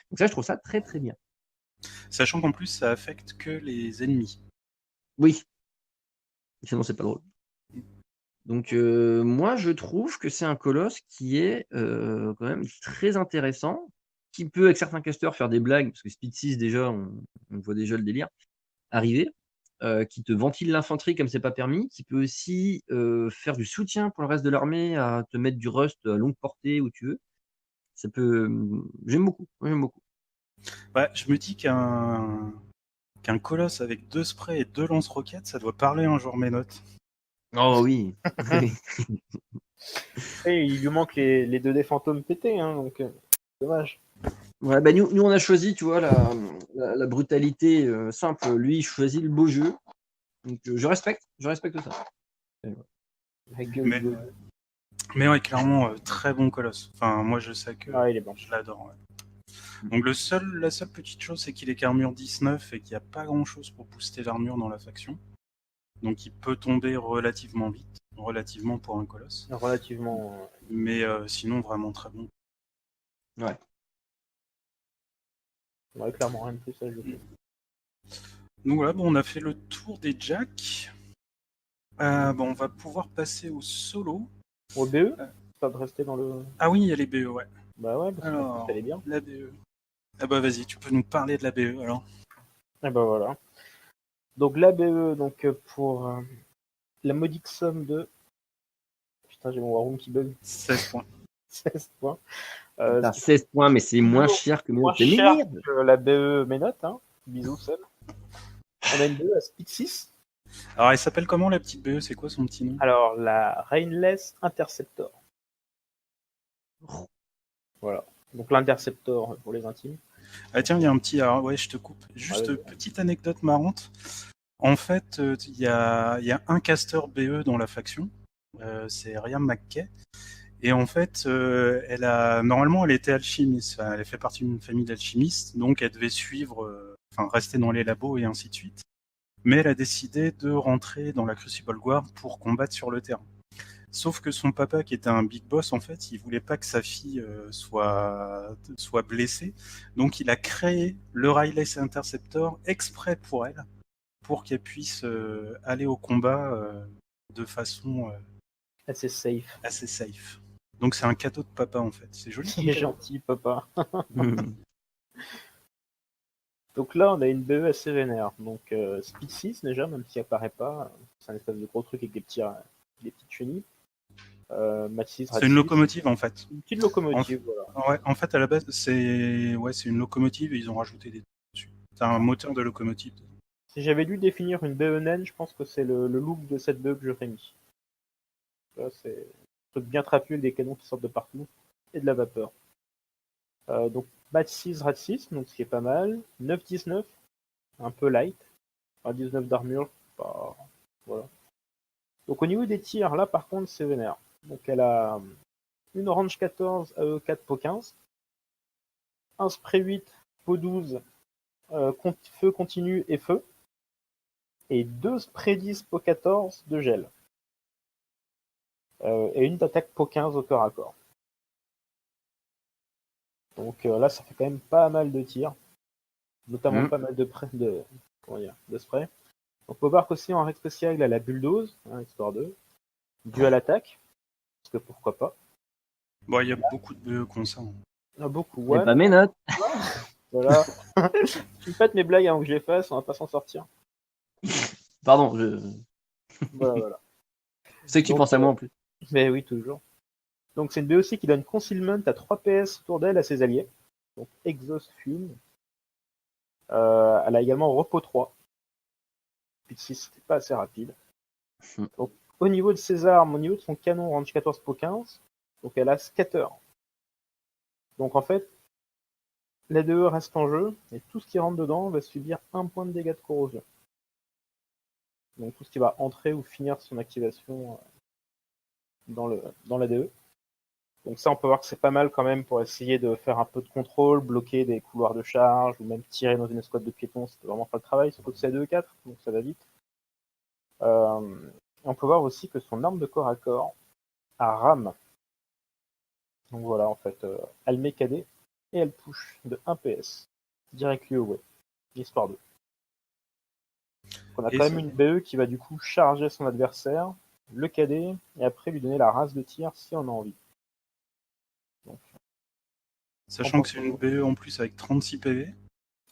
Donc ça, je trouve ça très très bien. Sachant qu'en plus, ça affecte que les ennemis. Oui, sinon c'est pas drôle. Donc moi, je trouve que c'est un colosse qui est quand même très intéressant, qui peut, avec certains casters, faire des blagues, parce que Speed 6, déjà, on voit déjà le délire, arriver, qui te ventile l'infanterie comme c'est pas permis, qui peut aussi faire du soutien pour le reste de l'armée, à te mettre du rust à longue portée où tu veux. Ça peut... J'aime beaucoup, moi, j'aime beaucoup. Ouais, je me dis qu'un colosse avec 2 sprays et 2 lance-roquettes, ça doit parler un jour mes notes. Oh oui. Et il lui manque les 2 des fantômes pétés, hein, donc dommage. Ouais, bah nous, on a choisi, tu vois, la brutalité simple. Lui, il choisit le beau jeu. Donc, je respecte ça. La gueule Mais, de... mais ouais, clairement, très bon colosse. Enfin, moi, je sais que Ah, il est bon. je l'adore. Ouais. Donc, la seule petite chose, c'est qu'il est qu'armure 19 et qu'il n'y a pas grand-chose pour booster l'armure dans la faction. Donc, il peut tomber relativement vite, relativement pour un colosse. Relativement... Mais sinon, vraiment très bon. Ouais. Ouais, clairement, rien de plus à ajouter. Donc voilà, bon, on a fait le tour des jacks. Bon, on va pouvoir passer au solo. Au BE pas de rester dans le... Ah oui, il y a les BE, ouais. Bah ouais, parce Alors, que elle est bien. la BE. Ah bah vas-y, tu peux nous parler de la BE alors. Et bah voilà. Donc la BE, donc pour la modique somme de Putain, j'ai mon War Room qui bug. 16 points. 16 points. T'as 16 points, mais c'est moins cher que moins Ménote. C'est cher merde. que la BE Ménote. Hein. Bisous, Seb. On a une BE à Speed 6. Alors, elle s'appelle comment la petite BE? C'est quoi son petit nom? Alors, la Rainless Interceptor. Voilà. Donc, l'Interceptor pour les intimes. Ah tiens, il y a un petit... Alors, ouais, je te coupe. Juste Ouais. petite anecdote marrante. En fait, il y a un caster BE dans la faction. C'est Ryan McKay. Et en fait, normalement, elle était alchimiste. Enfin, elle fait partie d'une famille d'alchimistes. Donc, elle devait suivre... rester dans les labos et ainsi de suite. Mais elle a décidé de rentrer dans la Crucible Guard pour combattre sur le terrain. Sauf que son papa, qui était un big boss, en fait, il voulait pas que sa fille soit blessée. Donc, il a créé le Rayless Interceptor exprès pour elle, pour qu'elle puisse aller au combat de façon Assez safe. assez safe. Donc, c'est un cadeau de papa, en fait. C'est joli. Il est gentil, papa. Hmm. Donc là, on a une BE assez vénère. Donc Speed 6 déjà, même s'il apparaît pas, c'est un espèce de gros truc avec des petites chenilles. Match 6, C'est une locomotive, en fait. Une petite locomotive, voilà. Ouais, en fait, à la base, c'est une locomotive et ils ont rajouté des trucs dessus. C'est un moteur de locomotive. Si j'avais dû définir une BE naine, je pense que c'est le look de cette BE que j'aurais mis. Là, c'est un truc bien trapu avec des canons qui sortent de partout et de la vapeur. Donc match 6, Rat 6, donc ce qui est pas mal. 9-19, un peu light. 19 d'armure, pas... voilà. Donc au niveau des tirs, là par contre c'est vénère. Donc elle a une orange 14, AE4, po 15, un spray 8, po 12, feu continu et feu, et deux spray 10, po 14 de gel. Et une d'attaque po 15 au corps à corps. Donc là ça fait quand même pas mal de tirs, notamment pas mal de spray. On peut voir qu'aussi en règle spéciale, il a la bulldoze, histoire de dû à l'attaque, parce que pourquoi pas. Bon, il y a beaucoup de BE comme ça. Il y en a beaucoup, Mais ouais. pas Ménote. Voilà. Tu me faites mes blagues avant que je les fasse, on va pas s'en sortir. Pardon, Voilà. je sais que tu Donc, penses à moi en plus. Mais oui, toujours. Donc c'est une BE aussi qui donne Concealment à 3 PS autour d'elle à ses alliés. Donc Exhaust Fume. Elle a également Repos 3. Puis 6, c'était pas assez rapide. Donc au niveau de ses armes, au niveau de son canon range 14 po 15, donc elle a Scatter. Donc en fait, la DE reste en jeu, et tout ce qui rentre dedans va subir 1 point de dégâts de corrosion. Donc tout ce qui va entrer ou finir son activation dans la DE. Donc ça, on peut voir que c'est pas mal quand même pour essayer de faire un peu de contrôle, bloquer des couloirs de charge, ou même tirer dans une escouade de piétons, c'était vraiment pas le travail, surtout que c'est 2-4, donc ça va vite. On peut voir aussi que son arme de corps à corps a rame. Donc voilà, en fait, elle met KD, et elle push de 1 PS, directly away, histoire de. On a Et quand même une BE qui va du coup charger son adversaire, le KD, et après lui donner la race de tir si on a envie. Donc, Sachant que c'est une BE en plus avec 36 PV.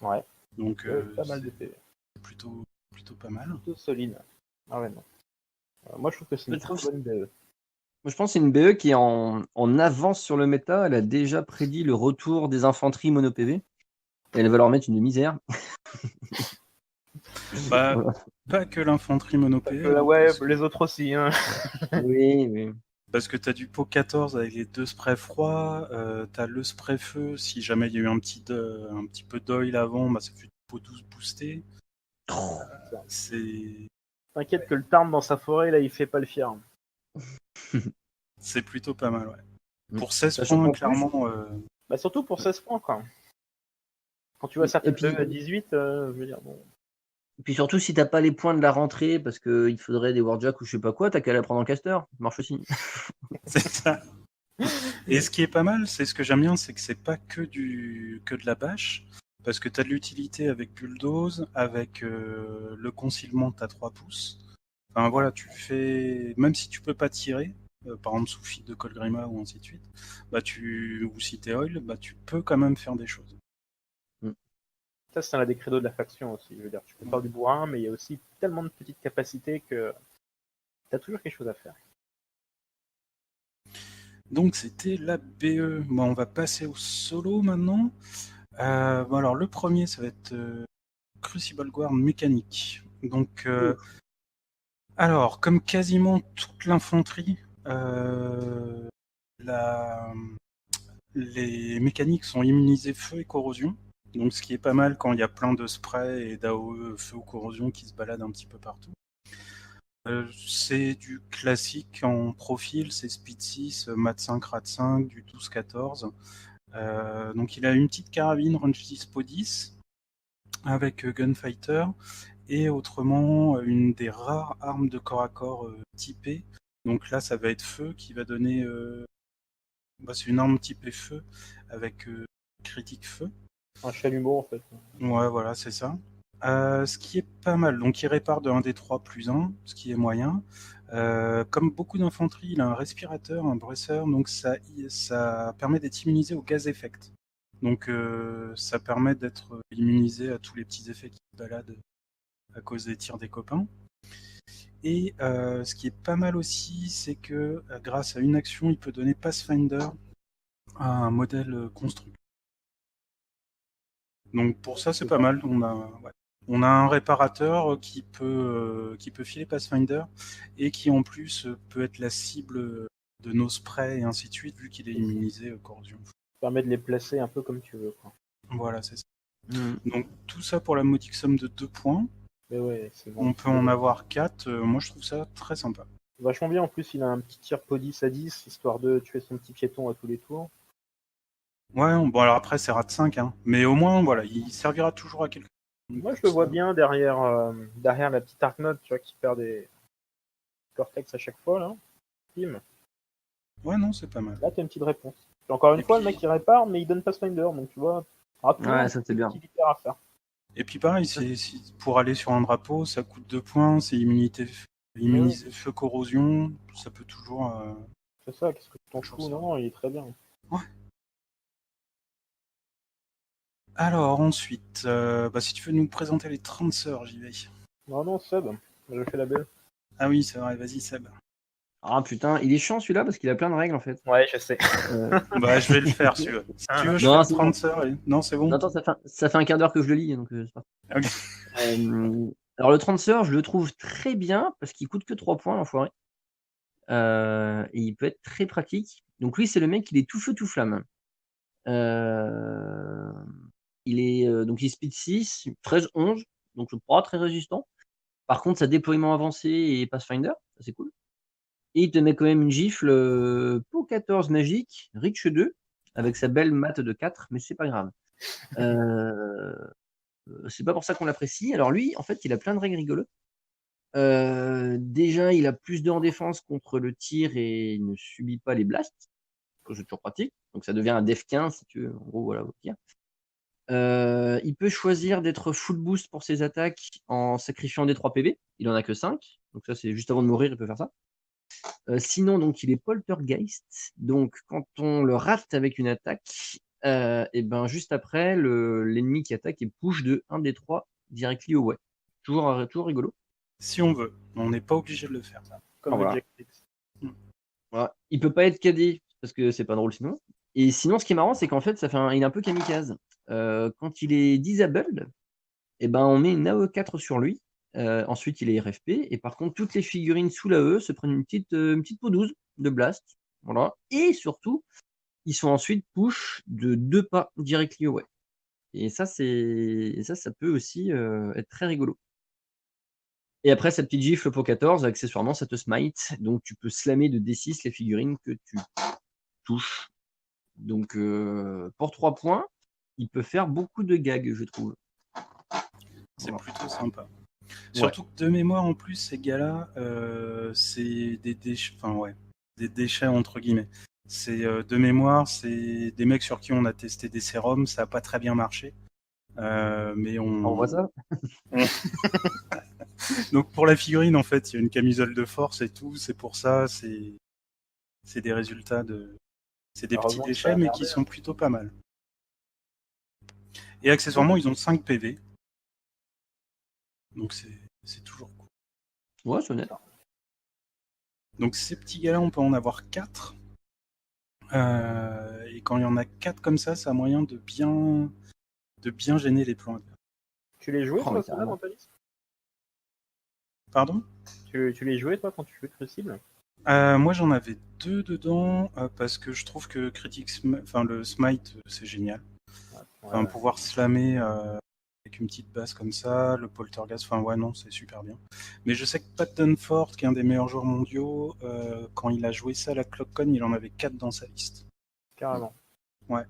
ouais. Donc Pas mal de PV. c'est plutôt pas mal. Plutôt solide. Ah ouais, non. Moi, je trouve que c'est une très bonne BE. Moi, je pense que c'est une BE qui est en avance sur le méta. Elle a déjà prédit le retour des infanteries mono PV. Et elle va leur mettre une misère. Bah, Voilà. pas que l'infanterie monopée. Ouais, les autres aussi. Hein. Oui. Parce que t'as du pot 14 avec les 2 sprays froids, t'as le spray feu, si jamais il y a eu un petit peu d'oil avant, bah ça fait du pot 12 boosté. C'est T'inquiète que le Tarn dans sa forêt, là, il fait pas le fier. c'est plutôt pas mal, ouais. Mm. Pour 16 Sachant points, qu'en clairement. Bah, surtout pour 16 points, quoi. Quand tu vois certaines puis- BE à 18, je veux dire, bon. Et puis surtout, si t'as pas les points de la rentrée, parce qu'il faudrait des Warjack ou je sais pas quoi, t'as qu'à la prendre en caster. Ça marche aussi. C'est ça. Et ce qui est pas mal, c'est ce que j'aime bien, c'est que c'est pas que de la bâche, parce que t'as de l'utilité avec bulldoze, avec le concealment à 3 pouces. Enfin voilà, tu fais, même si tu peux pas tirer, par exemple sous fil de Colgrima ou ainsi de suite, bah ou si t'es oil, bah tu peux quand même faire des choses. Ça, c'est un des credos de la faction aussi. Je veux dire, tu peux faire du bourrin, mais il y a aussi tellement de petites capacités que t'as toujours quelque chose à faire. Donc c'était la BE. Bon, on va passer au solo maintenant. Bon, alors le premier, ça va être Crucible Guard mécanique. Donc, alors, comme quasiment toute l'infanterie, la- les mécaniques sont immunisées feu et corrosion. Donc, ce qui est pas mal quand il y a plein de sprays et d'AOE feu ou corrosion qui se baladent un petit peu partout. C'est du classique en profil, c'est Speed 6, Mat 5, Rat 5, du 12-14. Donc il a une petite carabine Range Dispo 10 avec Gunfighter et autrement une des rares armes de corps à corps typées. Donc là ça va être feu qui va donner... c'est une arme typée feu avec critique feu. Un chalumeau en fait. Ouais voilà c'est ça. Ce qui est pas mal, donc il répare de 1d3 plus 1, ce qui est moyen. Comme beaucoup d'infanterie, il a un respirateur, un bracer, donc ça permet d'être immunisé au gaz effect. Donc ça permet d'être immunisé à tous les petits effets qui se baladent à cause des tirs des copains. Et ce qui est pas mal aussi, c'est que grâce à une action, il peut donner Pathfinder à un modèle construit. Donc pour ça c'est pas mal, on a un réparateur qui peut filer Pathfinder et qui en plus peut être la cible de nos sprays et ainsi de suite vu qu'il est immunisé corrosion. Ça permet de les placer un peu comme tu veux, quoi. Voilà, c'est ça. Donc tout ça pour la modique somme de 2 points. Mais ouais, c'est bon, On peut en avoir 4. Moi je trouve ça très sympa. vachement bien. En plus, il a un petit tir podis à 10 histoire de tuer son petit piéton à tous les tours. Ouais, bon alors après c'est rat 5, hein. Mais au moins voilà, il servira toujours à quelqu'un. Moi, je le vois bien derrière la petite Arknote, tu vois, qui perd des cortex à chaque fois, là. Bim. Ouais, non, c'est pas mal. Là, t'as une petite réponse. Et encore une fois, le mec, il répare, mais il donne Pathfinder, donc tu vois, rapidement, Ouais, ça c'est bien. utilitaire à faire. Et puis pareil, pour aller sur un drapeau, ça coûte 2 points, c'est immunisé feu corrosion, ça peut toujours... C'est ça, qu'est-ce que tu t'en fous? Non, il est très bien. Ouais. Alors ensuite, si tu veux nous présenter les Transeurs, j'y vais. Non, Seb, je fais la belle. Ah oui, c'est vrai, vas-y Seb. Ah putain, il est chiant celui-là parce qu'il a plein de règles en fait. Ouais, je sais. Je vais le faire celui-là. Si tu veux, je Non, fais c'est bon. Transeurs. Non, c'est bon. Non, attends, ça fait un quart d'heure que je le lis, donc c'est pas. Ok. Alors le Transfer, je le trouve très bien parce qu'il coûte que 3 points, l'enfoiré. Et il peut être très pratique. Donc lui, c'est le mec, il est tout feu, tout flamme. Il est speed 6, 13-11, donc pas très résistant. Par contre, sa déploiement avancé et Pathfinder, ça c'est cool. Et il te met quand même une gifle pour 14 magique, Rich 2, avec sa belle mat de 4, mais c'est pas grave. C'est pas pour ça qu'on l'apprécie. Alors lui, en fait, il a plein de règles rigolotes. Déjà, il a plus de en défense contre le tir et il ne subit pas les blasts. C'est toujours pratique. Donc ça devient un def 15 si tu veux. En gros, voilà, au tir. Il peut choisir d'être full boost pour ses attaques en sacrifiant des 3 PV. Il en a que 5. Donc ça, c'est juste avant de mourir, il peut faire ça. Sinon, donc, il est poltergeist. Donc, quand on le rate avec une attaque, et ben juste après, l'ennemi qui attaque est push de 1 des 3 directly away. Toujours rigolo. Si on veut, on n'est pas obligé de le faire. Comme le Jack Fix. Voilà. Il peut pas être KD parce que c'est pas drôle sinon. Et sinon, ce qui est marrant, c'est qu'en fait, il est un peu kamikaze. Quand il est disabled, et ben on met une AE4 sur lui. Ensuite, il est RFP. Et par contre, toutes les figurines sous l'AE se prennent une petite peau 12 de blast. Voilà. Et surtout, ils sont ensuite push de 2 pas directly away. Et ça peut aussi être très rigolo. Et après, cette petite gifle pour 14, accessoirement, ça te smite. Donc, tu peux slammer de D6 les figurines que tu touches. Donc, pour 3 points, il peut faire beaucoup de gags, je trouve. C'est plutôt sympa. Surtout que de mémoire, en plus, ces gars-là, c'est des déchets, des déchets entre guillemets. C'est de mémoire, c'est des mecs sur qui on a testé des sérums, ça n'a pas très bien marché. Mais On voit ça. Donc pour la figurine, en fait, il y a une camisole de force et tout. C'est pour ça, c'est des résultats de, c'est des petits déchets, mais qui sont plutôt pas mal. Et accessoirement, ils ont 5 PV. Donc c'est toujours cool. Ouais, c'est honnête. Donc ces petits gars-là, on peut en avoir 4. Et quand il y en a 4 comme ça a moyen de bien gêner les plans adverses. Tu les jouais, Oh, toi, mais ceux-là, carrément. Mentaliste? Pardon? Tu les jouais, toi, quand tu jouais Crucible? Moi j'en avais 2 dedans parce que je trouve que le Smite c'est génial. Enfin, Ouais. pouvoir slammer avec une petite base comme ça, le Poltergeist, enfin ouais non c'est super bien. Mais je sais que Pat Dunford, qui est un des meilleurs joueurs mondiaux, quand il a joué ça à la ClockCon, il en avait 4 dans sa liste. Carrément. Ouais.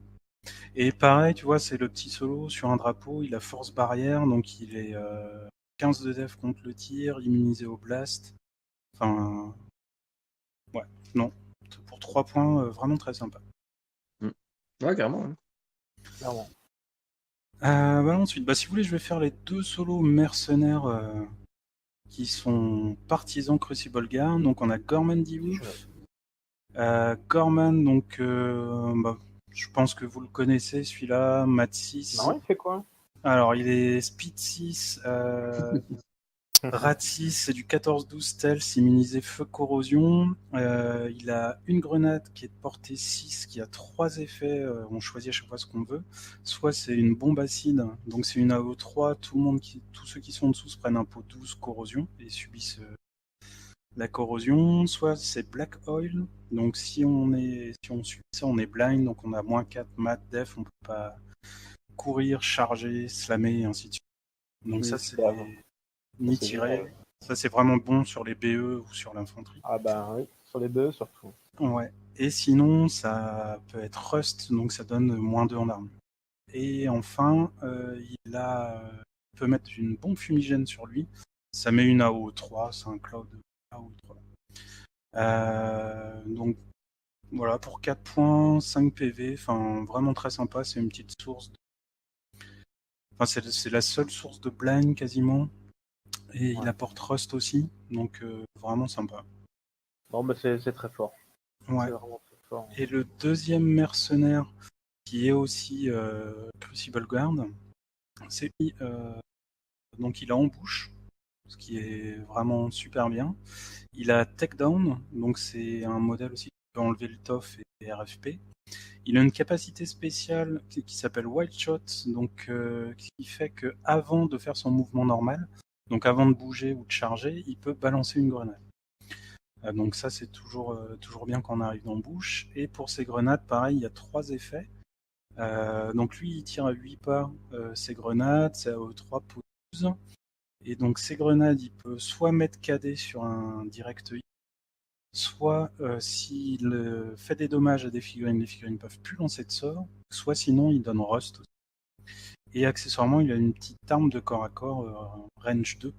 Et pareil, tu vois, c'est le petit solo sur un drapeau, il a force barrière, donc il est 15 de def contre le tir, immunisé au blast. Enfin, ouais, non. Pour 3 points, vraiment très sympa. Ouais, carrément. Ouais. Clairement. Ensuite, si vous voulez, je vais faire les 2 solos mercenaires qui sont partisans Crucible Guard. Donc on a Gorman DeWolf. Gorman, donc je pense que vous le connaissez, celui-là, Mat 6. Non, il fait quoi? Alors il est Speed 6, Rat 6, c'est du 14-12 stealth, immunisé feu corrosion. Il a une grenade qui est de portée 6, qui a 3 effets. On choisit à chaque fois ce qu'on veut. Soit c'est une bombe acide, donc c'est une AO3, tous ceux qui sont en dessous se prennent un pot 12 corrosion et subissent la corrosion. Soit c'est Black Oil, donc si on subit ça, on est blind, donc on a -4 mat def, on peut pas courir, charger, slammer et ainsi de suite. Donc ça c'est ni C'est tirer. génial. Ça, c'est vraiment bon sur les BE ou sur l'infanterie. Ah bah oui, sur les BE surtout. Ouais. Et sinon, ça peut être Rust, donc ça donne -2 en arme. Et enfin, il peut mettre une bombe fumigène sur lui. Ça met une AO3, c'est un cloud AO3. Donc voilà, pour 4 points, 5 PV, enfin vraiment très sympa. C'est une petite source. Enfin, c'est la seule source de blind quasiment. Et il apporte Rust aussi, donc vraiment sympa. Bon, bah c'est très fort. Ouais. C'est vraiment très fort. Et le deuxième mercenaire, qui est aussi Crucible Guard, c'est lui, donc il a embouche, ce qui est vraiment super bien. Il a Takedown, donc c'est un modèle aussi qui peut enlever le TOF et RFP. Il a une capacité spéciale qui s'appelle Wild Shot, donc qui fait que avant de faire son mouvement normal, donc avant de bouger ou de charger, il peut balancer une grenade. Donc ça c'est toujours bien quand on arrive dans bouche. Et pour ces grenades, pareil, il y a 3 effets. Donc lui il tire à 8 pas ses grenades, c'est à 3 pour 12. Et donc ces grenades, il peut soit mettre KD sur un direct hit, soit s'il fait des dommages à des figurines, les figurines ne peuvent plus lancer de sort, soit sinon il donne Rust aussi. Et accessoirement, il a une petite arme de corps à corps range 2.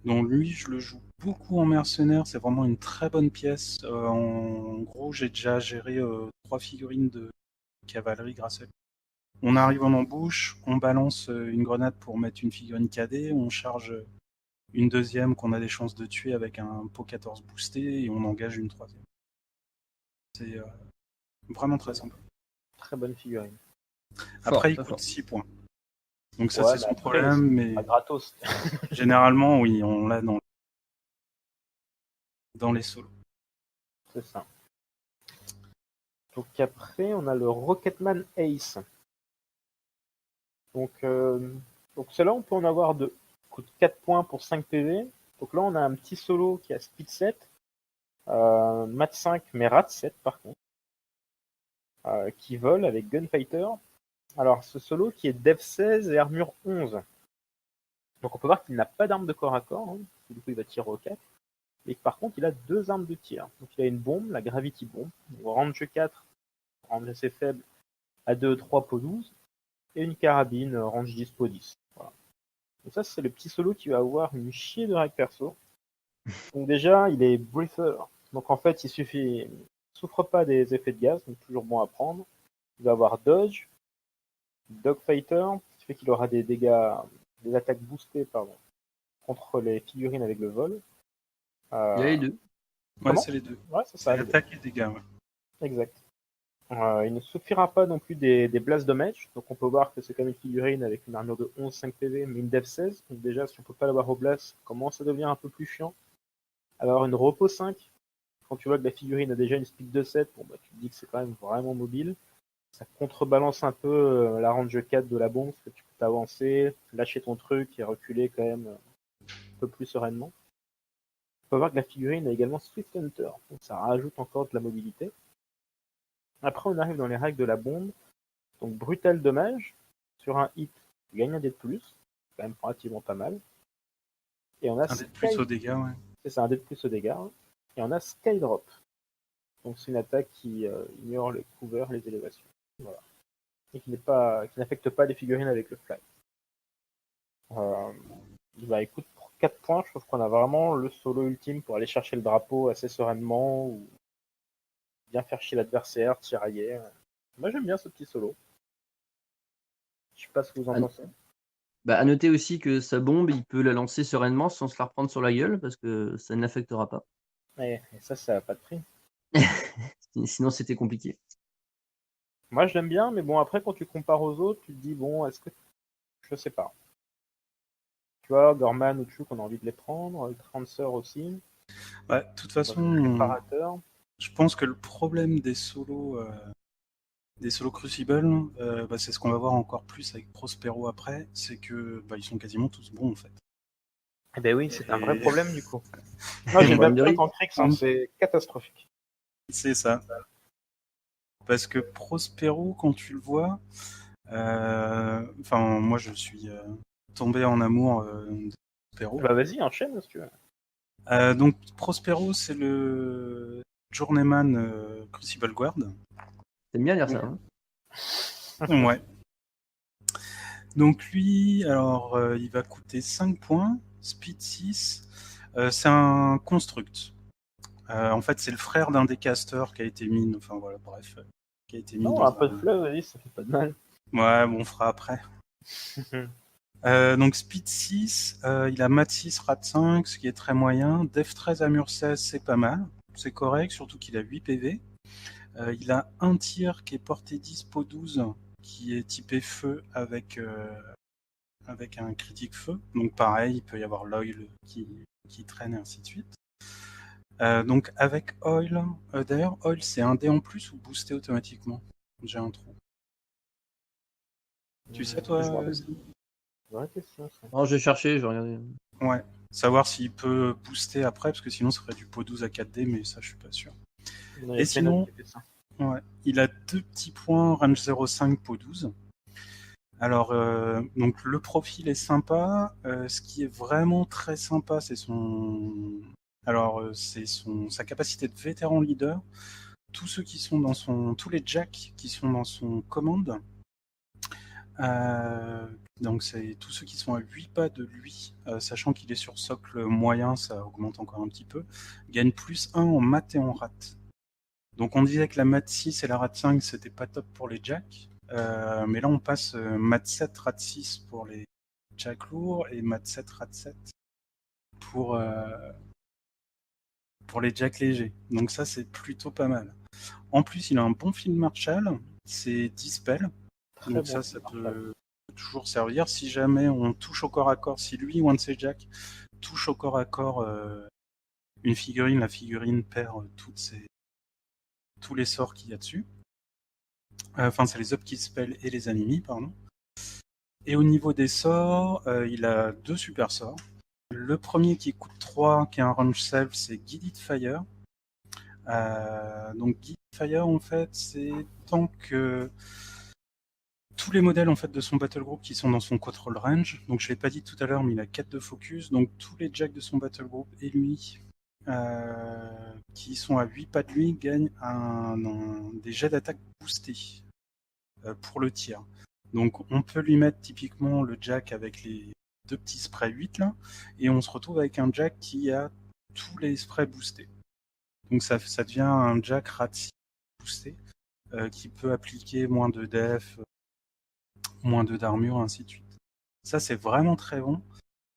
Donc lui, je le joue beaucoup en mercenaire, c'est vraiment une très bonne pièce. En gros, j'ai déjà géré 3 figurines de cavalerie grâce à lui. On arrive en embouche, on balance une grenade pour mettre une figurine KD, on charge une deuxième qu'on a des chances de tuer avec un pot 14 boosté et on engage une troisième. C'est vraiment très sympa. Très bonne figurine. Après, il coûte 6 points. Donc ça, Ouais, c'est son problème, mais pas gratos. généralement, oui, on l'a dans les solos. C'est ça. Donc après, on a le Rocketman Ace. Donc celle-là, on peut en avoir deux. Coûte 4 points pour 5 PV. Donc là, on a un petit solo qui a Speed 7, Mat 5, mais Rat 7 par contre, qui vole avec Gunfighter. Alors, ce solo qui est Dev 16 et Armure 11. Donc on peut voir qu'il n'a pas d'arme de corps à corps, hein. Du coup il va tirer au 4. Et par contre, il a 2 armes de tir. Donc il a une bombe, la Gravity Bomb, range 4, range assez faible, à 2, 3 po 12, et une carabine, range 10 po 10. Voilà. Donc ça, c'est le petit solo qui va avoir une chier de règles perso. Donc déjà, il est Breather. Donc en fait, il souffre pas des effets de gaz, donc toujours bon à prendre. Il va avoir Dodge, Dogfighter, ce qui fait qu'il aura des dégâts, des attaques boostées, contre les figurines avec le vol. Il y a les deux. Ouais, c'est les deux. Ouais, c'est ça. C'est l'attaque et les dégâts, ouais. Exact. Il ne souffrira pas non plus des blast damage, donc on peut voir que c'est comme une figurine avec une armure de 11, 5 PV, mais une dev 16, donc déjà si on peut pas l'avoir au blast, ça commence à devenir un peu plus chiant. Alors une repos 5, quand tu vois que la figurine a déjà une speed de 7, bon, bah, tu te dis que c'est quand même vraiment mobile. Ça contrebalance un peu la range 4 de la bombe, parce que tu peux t'avancer, lâcher ton truc et reculer quand même un peu plus sereinement. On peut voir que la figurine a également Swift Hunter, donc ça rajoute encore de la mobilité. Après, on arrive dans les règles de la bombe. Donc, brutal dommage. Sur un hit, tu gagnes un dé de plus. C'est quand même relativement pas mal. Et on a Un dé de plus aux dégâts, ouais. C'est ça, un dé de plus au dégâts. Hein. Et on a Skydrop. Donc, c'est une attaque qui ignore les couverts, les élévations. Voilà. Et qui n'affecte pas les figurines avec le fly. Bah écoute, pour 4 points, je trouve qu'on a vraiment le solo ultime pour aller chercher le drapeau assez sereinement ou bien faire chier l'adversaire, tirailler. Moi j'aime bien ce petit solo. Je sais pas ce que vous en pensez. Bah, à noter aussi que sa bombe, il peut la lancer sereinement sans se la reprendre sur la gueule parce que ça ne l'affectera pas. Et ça n'a pas de prix. Sinon, c'était compliqué. Moi je l'aime bien, mais bon, après quand tu compares aux autres, tu te dis, bon, est-ce que. Je sais pas. Tu vois, Gorman ou Chuk, on a envie de les prendre, Transfer aussi. Ouais, de toute façon, Préparateur. je pense que le problème des solos Crucible, c'est ce qu'on va voir encore plus avec Prospero après, c'est que ils sont quasiment tous bons en fait. Eh ben oui, c'est un vrai problème du coup. Non, j'ai même pas en Crix, c'est catastrophique. C'est ça. Parce que Prospero, quand tu le vois, moi je suis tombé en amour de Prospero. Bah vas-y, enchaîne si tu veux. Donc Prospero, c'est le Journeyman Crucible Guard. T'aimes bien dire ça, hein? Ouais. Donc lui, alors il va coûter 5 points, speed 6. C'est un construct. En fait, c'est le frère d'un des casters qui a été mis, enfin voilà, bref, qui a été mis. Non, un peu de fleuve, vas-y, ça fait pas de mal. Ouais, bon, on fera après. Donc speed 6, il a mat 6, rat 5, ce qui est très moyen. Def 13, armure 16, c'est pas mal. C'est correct, surtout qu'il a 8 PV. Il a un tir qui est porté 10, po 12, qui est typé feu avec un critique feu. Donc pareil, il peut y avoir l'oil qui traîne et ainsi de suite. Donc avec oil, d'ailleurs oil c'est un dé en plus ou boosté automatiquement? J'ai un trou. Tu sais toi? Vraie question, ça. Oh, j'ai cherché, j'ai regardé. Ouais. Savoir s'il peut booster après, parce que sinon ça ferait du po 12 à 4D, mais ça je suis pas sûr. Et sinon, ouais, il a 2 petits points, range 0,5, po 12. Alors, donc le profil est sympa. Ce qui est vraiment très sympa, c'est sa capacité de vétéran leader. Tous les jacks qui sont dans son commande. Donc c'est tous ceux qui sont à 8 pas de lui, sachant qu'il est sur socle moyen, ça augmente encore un petit peu, gagnent plus 1 en mat et en rat. Donc on disait que la mat 6 et la rat 5 c'était pas top pour les jacks, mais là on passe mat 7, rat 6 pour les jacks lourds et mat 7, rat 7 pour les jacks légers. Donc ça c'est plutôt pas mal. En plus il a un bon field marshal, c'est Dispel. Donc ça peut toujours servir. Si jamais on touche au corps à corps, si lui ou un de ses jacks touche au corps à corps une figurine, la figurine perd tous les sorts qu'il y a dessus. Enfin, c'est les upkeep spells et les animis, pardon. Et au niveau des sorts, il a 2 super sorts. Le premier qui coûte 3, qui est un range self, c'est Guided Fire. Donc Guided Fire, en fait, c'est tant que tous les modèles en fait de son battle group qui sont dans son control range, donc je l'ai pas dit tout à l'heure, mais il a 4 de focus, donc tous les jacks de son battle group et lui qui sont à 8 pas de lui gagnent des jets d'attaque boostés pour le tir. Donc on peut lui mettre typiquement le jack avec les 2 petits sprays 8 là, et on se retrouve avec un jack qui a tous les sprays boostés. Donc ça devient un jack rat 6 boosté qui peut appliquer moins de def, moins 2 d'armure, ainsi de suite. Ça, c'est vraiment très bon.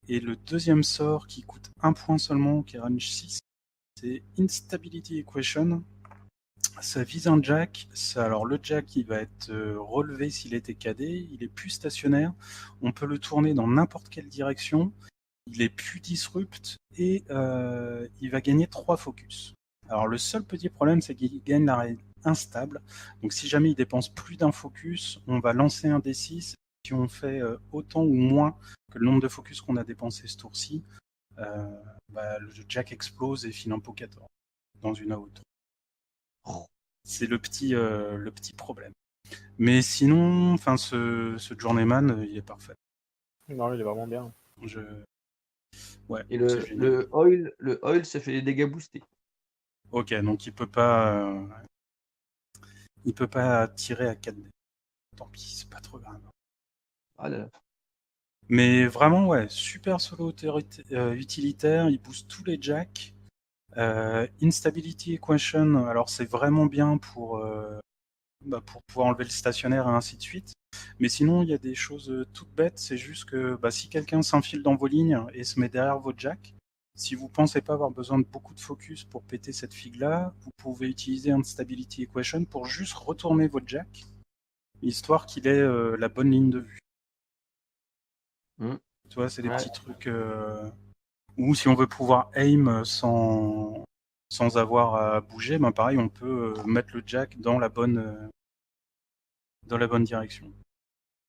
Et le deuxième sort qui coûte 1 point seulement, qui est range 6, c'est Instability Equation. Ça vise un jack. Alors, le jack, il va être relevé s'il était KD. Il est plus stationnaire. On peut le tourner dans n'importe quelle direction. Il est plus disrupt et il va gagner 3 focus. Alors le seul petit problème, c'est qu'il gagne l'arrêt instable. Donc si jamais il dépense plus d'un focus, on va lancer un D6. Si on fait autant ou moins que le nombre de focus qu'on a dépensé ce tour-ci, le Jack explose et file un pot 14 dans une out. C'est le petit problème. Mais sinon, ce Journeyman, il est parfait. Non, il est vraiment bien. Ouais, Et c'est génial. le oil, ça fait des dégâts boostés. Ok, donc il peut pas tirer à 4D. Tant pis, c'est pas trop grave. Ah là là. Mais vraiment, ouais, super solo utilitaire, il booste tous les jacks. Instability Equation, alors c'est vraiment bien pour pouvoir enlever le stationnaire et ainsi de suite. Mais sinon, il y a des choses toutes bêtes, c'est juste que si quelqu'un s'infile dans vos lignes et se met derrière vos jacks, si vous pensez pas avoir besoin de beaucoup de focus pour péter cette figue-là, vous pouvez utiliser Instability Equation pour juste retourner votre jack, histoire qu'il ait la bonne ligne de vue. Tu vois, c'est des petits trucs... Ou si on veut pouvoir aim sans avoir à bouger, pareil, on peut mettre le jack dans la bonne direction.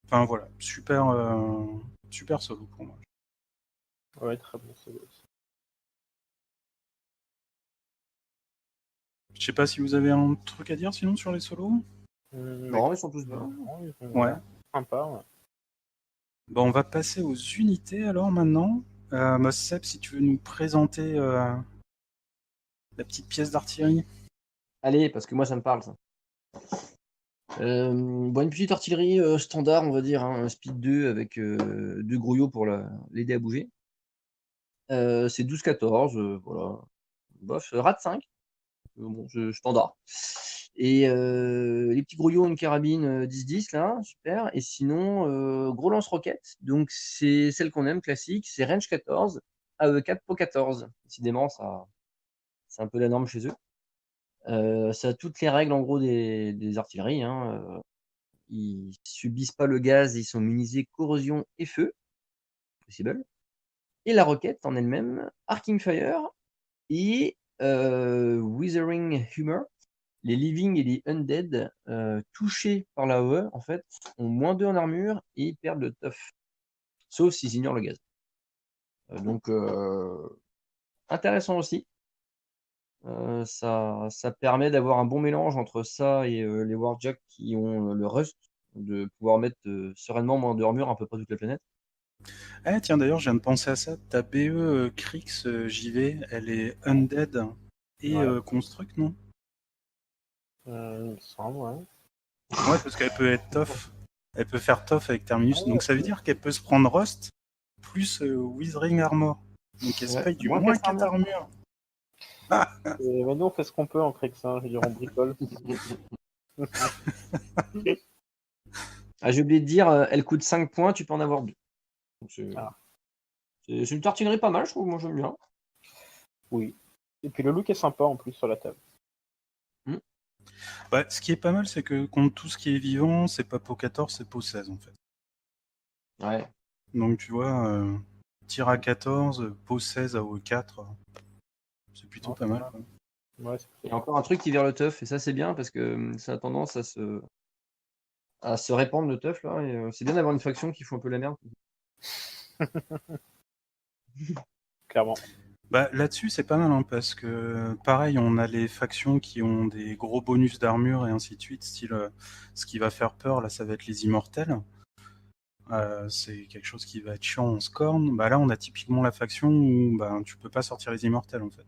Enfin voilà, super solo pour moi. Ouais, très bon solo aussi. Je sais pas si vous avez un truc à dire sinon sur les solos. Non, ils sont tous bien. Ouais. Sympa, ouais. On va passer aux unités alors maintenant. Seb, si tu veux nous présenter la petite pièce d'artillerie. Allez, parce que moi ça me parle ça. Une petite artillerie standard, on va dire, un speed 2 avec 2 grouillots pour l'aider à bouger. C'est 12-14, voilà. Bof, RAD 5. Bon, standard. Et les petits grouillots, une carabine 10-10 là, super. Et sinon, gros lance-roquettes. Donc c'est celle qu'on aime, classique. C'est range 14, AE4 pour 14. Décidément, ça, c'est un peu la norme chez eux. Ça a toutes les règles en gros des artilleries. Ils subissent pas le gaz, ils sont immunisés corrosion et feu, possible. Et la roquette en elle-même, Arcing Fire et Withering Humor. Les living et les undead touchés par la AOE, en fait, ont -2 en armure et perdent le tough. Sauf s'ils ignorent le gaz. Donc, intéressant aussi. Ça permet d'avoir un bon mélange entre ça et les Warjacks qui ont le Rust, de pouvoir mettre sereinement -2 armure à peu près toute la planète. Ah tiens, d'ailleurs, je viens de penser à ça. Ta BE Krix JV, elle est undead et construct, non? Il me semble, ouais. Ouais, parce qu'elle peut être tough. Elle peut faire tough avec Terminus. Donc ça veut dire qu'elle peut se prendre Rust plus Withering Armor. Donc elle se paye du moins 4 armures. Et maintenant, on fait ce qu'on peut en Krix, je veux dire, on bricole. J'ai oublié de dire, elle coûte 5 points, tu peux en avoir 2. Donc c'est une tartinerie pas mal, je trouve, moi j'aime bien. Oui. Et puis le look est sympa en plus sur la table. Ce qui est pas mal, c'est que contre tout ce qui est vivant, c'est pas pot 14, c'est pot 16 en fait. Ouais. Donc tu vois, tir à 14, pot 16 à O4, c'est plutôt pas mal. Quoi. Ouais, il y a encore un truc qui vire le teuf, et ça c'est bien parce que ça a tendance à se répandre le teuf là, et c'est bien d'avoir une faction qui fout un peu la merde. Clairement. Là-dessus, c'est pas mal, parce que pareil, on a les factions qui ont des gros bonus d'armure et ainsi de suite, style ce qui va faire peur, là, ça va être les immortels. C'est quelque chose qui va être chiant en scorn. Là, on a typiquement la faction où tu peux pas sortir les immortels en fait.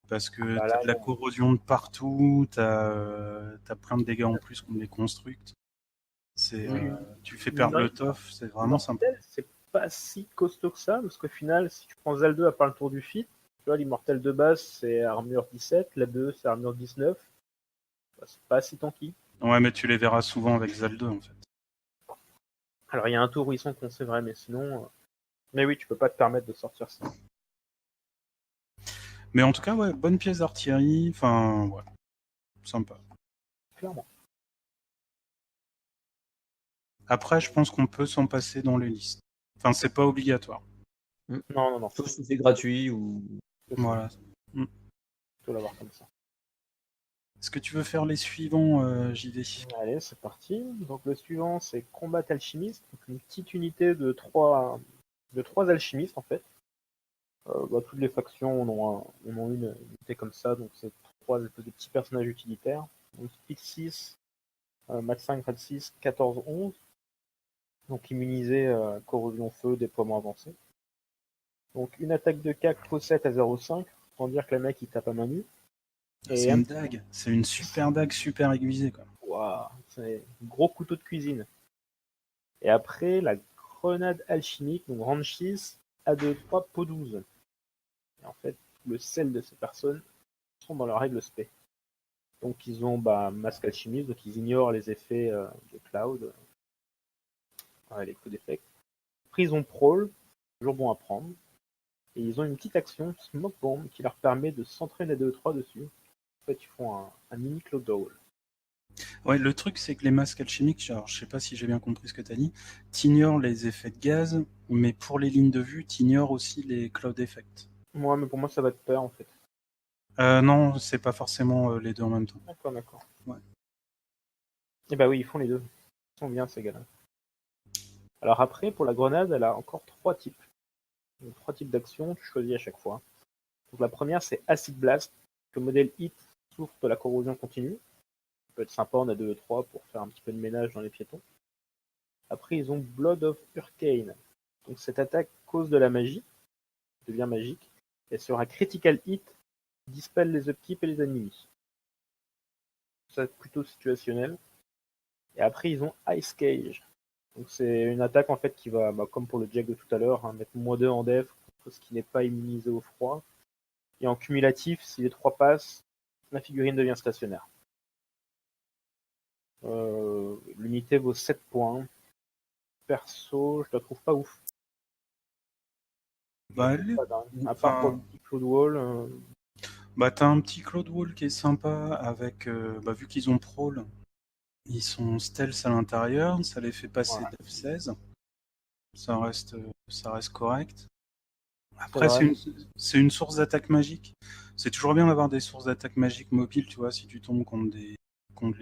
Parce que t'as de la corrosion de partout, t'as plein de dégâts en plus contre les constructs. Tu fais perdre le tof, c'est vraiment sympa. C'est pas si costaud que ça, parce qu'au final, si tu prends Zal 2 à part le tour du feat, tu vois, l'immortel de base c'est armure 17, la 2 c'est armure 19. C'est pas si tanky. Ouais, mais tu les verras souvent avec Zal 2 en fait. Alors il y a un tour où ils sont con, c'est vrai, mais sinon. Mais oui, tu peux pas te permettre de sortir ça. Mais en tout cas, ouais, bonne pièce d'artillerie, enfin, ouais, sympa. Clairement. Après, je pense qu'on peut s'en passer dans les listes. Enfin, c'est pas obligatoire. Non. Sauf si c'est gratuit ou. Voilà. Tu peux l'avoir comme ça. Est-ce que tu veux faire les suivants, JV? Allez, c'est parti. Donc le suivant, c'est Combat Alchimiste, donc une petite unité de trois alchimistes en fait. Toutes les factions en ont une unité comme ça, donc c'est trois espèces de petits personnages utilitaires. Donc Speed 6, Mat 5, Rat 6, 14, 11. Donc immunisé corrosion feu, déploiement avancé. Donc une attaque de CAC Q7 à 0,5, pour dire que le mec il tape à main nue. C'est une dague, c'est une super dague, super aiguisée, quoi. Waouh, c'est un gros couteau de cuisine. Et après, la grenade alchimique, donc range 6, A2-3, pot 12. Et en fait, le sel de ces personnes sont dans leur règle spé. Donc ils ont masque alchimiste, donc ils ignorent les effets de Cloud, les coups d'effet. Prison Prowl, toujours bon à prendre. Et ils ont une petite action, Smoke Bomb, qui leur permet de centrer une A2-3 dessus. En fait, ils font un mini Cloud Owl. Ouais, le truc, c'est que les masques alchimiques, alors, je sais pas si j'ai bien compris ce que tu as dit, t'ignores les effets de gaz, mais pour les lignes de vue, t'ignores aussi les cloud effects. Ouais, mais pour moi, ça va de pair, en fait. Non, c'est pas forcément les deux en même temps. D'accord. Ouais. Et bah oui, ils font les deux. Ils sont bien, ces gars-là. Alors après, pour la grenade, elle a encore trois types. Donc, trois types d'actions, tu choisis à chaque fois. Donc la première, c'est Acid Blast. Le modèle HIT souffre de la corrosion continue. Ça peut être sympa, on a 2 et 3 pour faire un petit peu de ménage dans les piétons. Après, ils ont Blood of Hurricane. Donc cette attaque cause de la magie, devient magique, et sur un critical hit, dispelle les upkeep et les ennemis. Ça, plutôt situationnel. Et après, ils ont Ice Cage. Donc c'est une attaque en fait qui va, comme pour le Jack de tout à l'heure, mettre -2 en def contre ce qui n'est pas immunisé au froid. Et en cumulatif, si les 3 passent, la figurine devient stationnaire. L'unité vaut 7 points. Perso, je la trouve pas ouf. Bah, À part pour le petit Cloud Wall. Bah, t'as un petit Cloud Wall qui est sympa avec, vu qu'ils ont Prowl, ils sont stealth à l'intérieur, ça les fait passer Voilà. d'F16. Ça reste correct. Après, c'est une source d'attaque magique. C'est toujours bien d'avoir des sources d'attaque magique mobiles, tu vois, si tu tombes contre les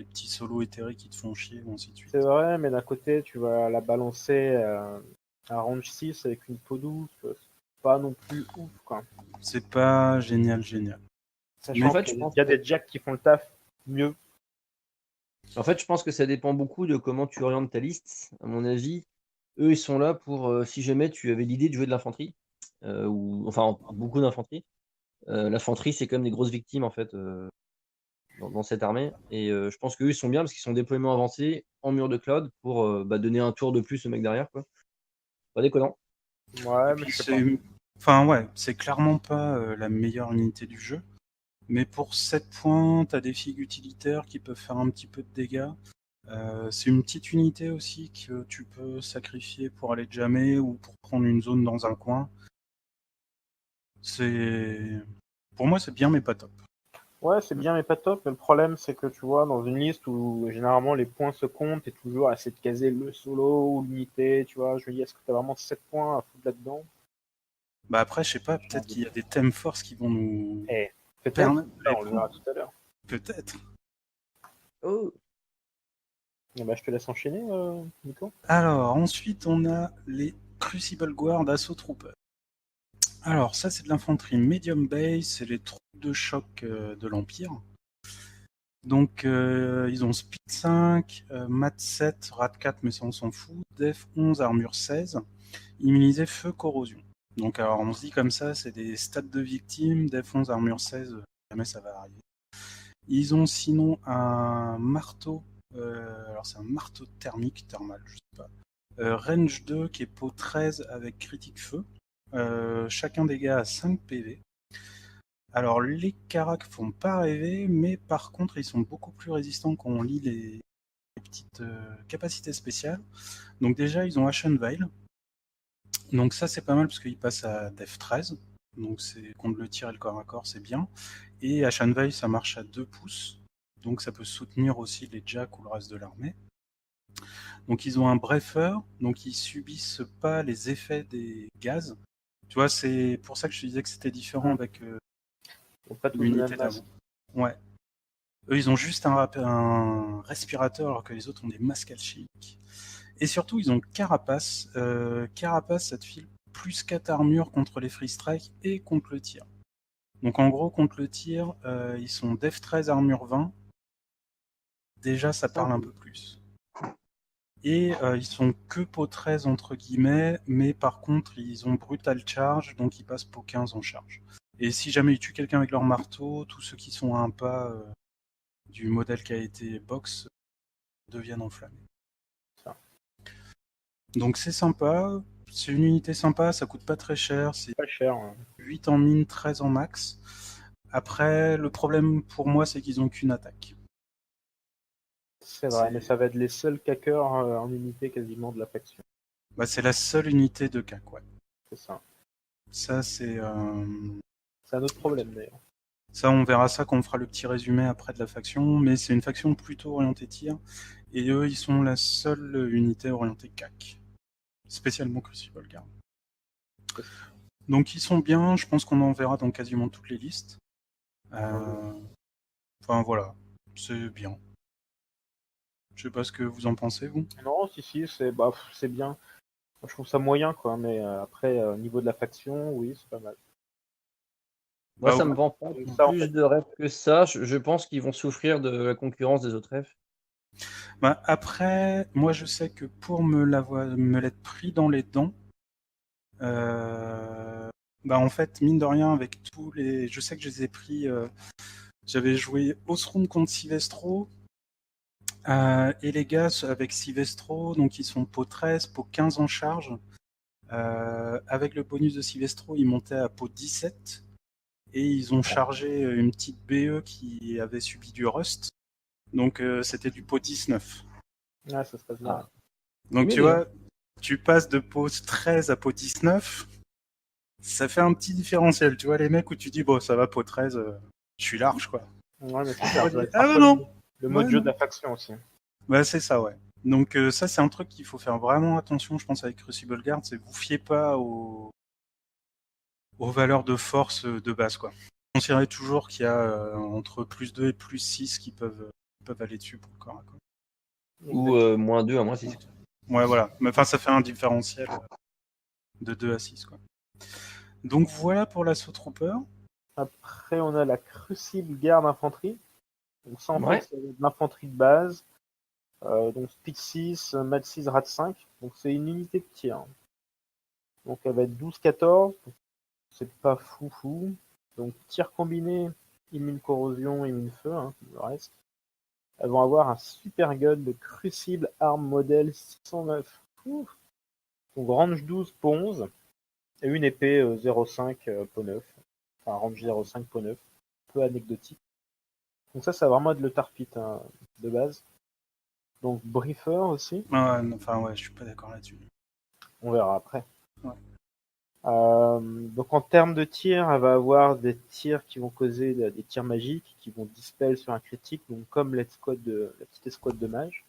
petits solos éthérés qui te font chier, ou ainsi de suite. C'est vrai, mais d'un côté, tu vas la balancer à range 6 avec une peau douce. C'est pas non plus ouf, quoi. C'est pas génial. Sachant qu'il y a des jacks qui font le taf mieux. En fait, je pense que ça dépend beaucoup de comment tu orientes ta liste. À mon avis, eux, ils sont là pour, si jamais tu avais l'idée de jouer de l'infanterie, enfin beaucoup d'infanterie. L'infanterie, c'est quand même des grosses victimes en fait dans cette armée. Et je pense qu'eux, ils sont bien parce qu'ils sont déploiement avancé en mur de cloud pour donner un tour de plus au mec derrière, quoi. Pas déconnant. Ouais, mais je sais pas. C'est clairement pas la meilleure unité du jeu. Mais pour 7 points, t'as des figues utilitaires qui peuvent faire un petit peu de dégâts. C'est une petite unité aussi que tu peux sacrifier pour aller jammer ou pour prendre une zone dans un coin. Pour moi, c'est bien, mais pas top. Ouais, c'est bien, mais pas top. Mais le problème, c'est que tu vois, dans une liste où généralement les points se comptent, et toujours à essayer de caser le solo ou l'unité, tu vois. Je me dis, est-ce que t'as vraiment 7 points à foutre là-dedans? Bah après, je sais pas, peut-être qu'il y a des thèmes force qui vont nous peut-être, permettre. on le verra tout à l'heure. Peut-être. Oh. Je te laisse enchaîner, Nico. Alors, ensuite, on a les Crucible Guard Assault Troopers. Alors, ça, c'est de l'infanterie medium base, c'est les troupes de choc de l'Empire. Donc, ils ont Speed 5, Mat 7, Rat 4, mais ça, on s'en fout, Def 11, Armure 16, immunisé Feu Corrosion. Donc, alors, on se dit comme ça, c'est des stats de victimes, Def 11, Armure 16, jamais ça va arriver. Ils ont sinon un marteau, alors c'est un marteau thermal, je sais pas. Range 2 qui est peau 13 avec critique feu. Chacun des gars a 5 PV. Alors les caracs font pas rêver, mais par contre ils sont beaucoup plus résistants quand on lit les petites capacités spéciales. Donc déjà ils ont Ashen Veil. Donc ça c'est pas mal parce qu'ils passent à Def 13. Donc c'est contre le tir et le corps à corps, c'est bien. Et Ashen Veil ça marche à 2 pouces. Donc ça peut soutenir aussi les jacks ou le reste de l'armée. Donc ils ont un Briefer, donc ils subissent pas les effets des gaz. Tu vois, c'est pour ça que je te disais que c'était différent avec pas tous l'unité d'avant. Ouais. Eux, ils ont juste un respirateur alors que les autres ont des masques alchimiques. Et surtout, ils ont Carapace. Carapace, ça te file plus 4 armures contre les free strike et contre le tir. Donc en gros, contre le tir, ils sont Def 13, armure 20. Déjà, ça parle un peu plus. Et ils sont que peau 13 entre guillemets, mais par contre, ils ont Brutal Charge, donc ils passent peau 15 en charge. Et si jamais ils tuent quelqu'un avec leur marteau, tous ceux qui sont à un pas du modèle qui a été box deviennent enflammés. Donc c'est sympa, c'est une unité sympa, ça coûte pas très cher, c'est Pas cher. Hein. 8 en mine, 13 en max. Après, le problème pour moi, c'est qu'ils ont qu'une attaque. C'est vrai, mais ça va être les seuls caqueurs en unité quasiment de la faction. Bah, c'est la seule unité de CAC, ouais. C'est ça. Ça, c'est un autre problème d'ailleurs. Ça, on verra ça quand on fera le petit résumé après de la faction, mais c'est une faction plutôt orientée tir, et eux, ils sont la seule unité orientée CAC, spécialement Crucible Guard. Donc ils sont bien, je pense qu'on en verra dans quasiment toutes les listes. Enfin voilà, c'est bien. Je sais pas ce que vous en pensez, vous. Non, si, c'est bien. Je trouve ça moyen, quoi, mais après, au niveau de la faction, oui, c'est pas mal. Moi, ça me vend pas plus de rêves que ça. Je pense qu'ils vont souffrir de la concurrence des autres rêves. Bah, après, moi je sais que pour me l'être pris dans les dents, bah en fait, mine de rien, avec tous les. Je sais que je les ai pris. J'avais joué Osrum contre Sivestro. Et les gars, avec Sivestro, donc ils sont peau 13, peau 15 en charge. Avec le bonus de Sivestro, ils montaient à peau 17. Et ils ont chargé une petite BE qui avait subi du rust. Donc c'était du peau 19. Ah, ça se passe bien. Donc tu vois, tu passes de peau 13 à peau 19. Ça fait un petit différentiel. Tu vois, les mecs où tu dis, bon, ça va, peau 13, je suis large, quoi. Ouais, mais c'est ça. Ah non, le mode jeu de la faction aussi. Bah, c'est ça, ouais. Donc ça, c'est un truc qu'il faut faire vraiment attention, je pense, avec Crucible Guard, c'est vous fiez pas aux valeurs de force de base, quoi. Considérez toujours qu'il y a entre plus 2 et plus 6 qui peuvent aller dessus pour le corps à corps. Ou moins 2 à moins 6. Ouais, voilà. Mais enfin, ça fait un différentiel de 2 à 6, quoi. Donc voilà pour l'Assaut Trooper. Après, on a la Crucible Guard Infanterie. Donc ça, en fait, c'est de l'infanterie de base. Donc Speed 6, Mat 6, Rat 5. Donc c'est une unité de tir. Donc elle va être 12-14. C'est pas fou. Donc tir combiné, immune corrosion, immune feu, hein, le reste. Elles vont avoir un super gun de Crucible Arm modèle 609. Donc range 12 pour 11. Et une épée 0,5 peau 9. Enfin range 0,5 peau 9. Peu anecdotique. Donc ça va vraiment être le tarpit hein, de base. Donc Briefer aussi. Enfin ouais, je suis pas d'accord là-dessus. On verra après. Ouais. Donc en termes de tir, elle va avoir des tirs qui vont causer des tirs magiques, qui vont dispel sur un critique, donc comme la petite escouade de mage.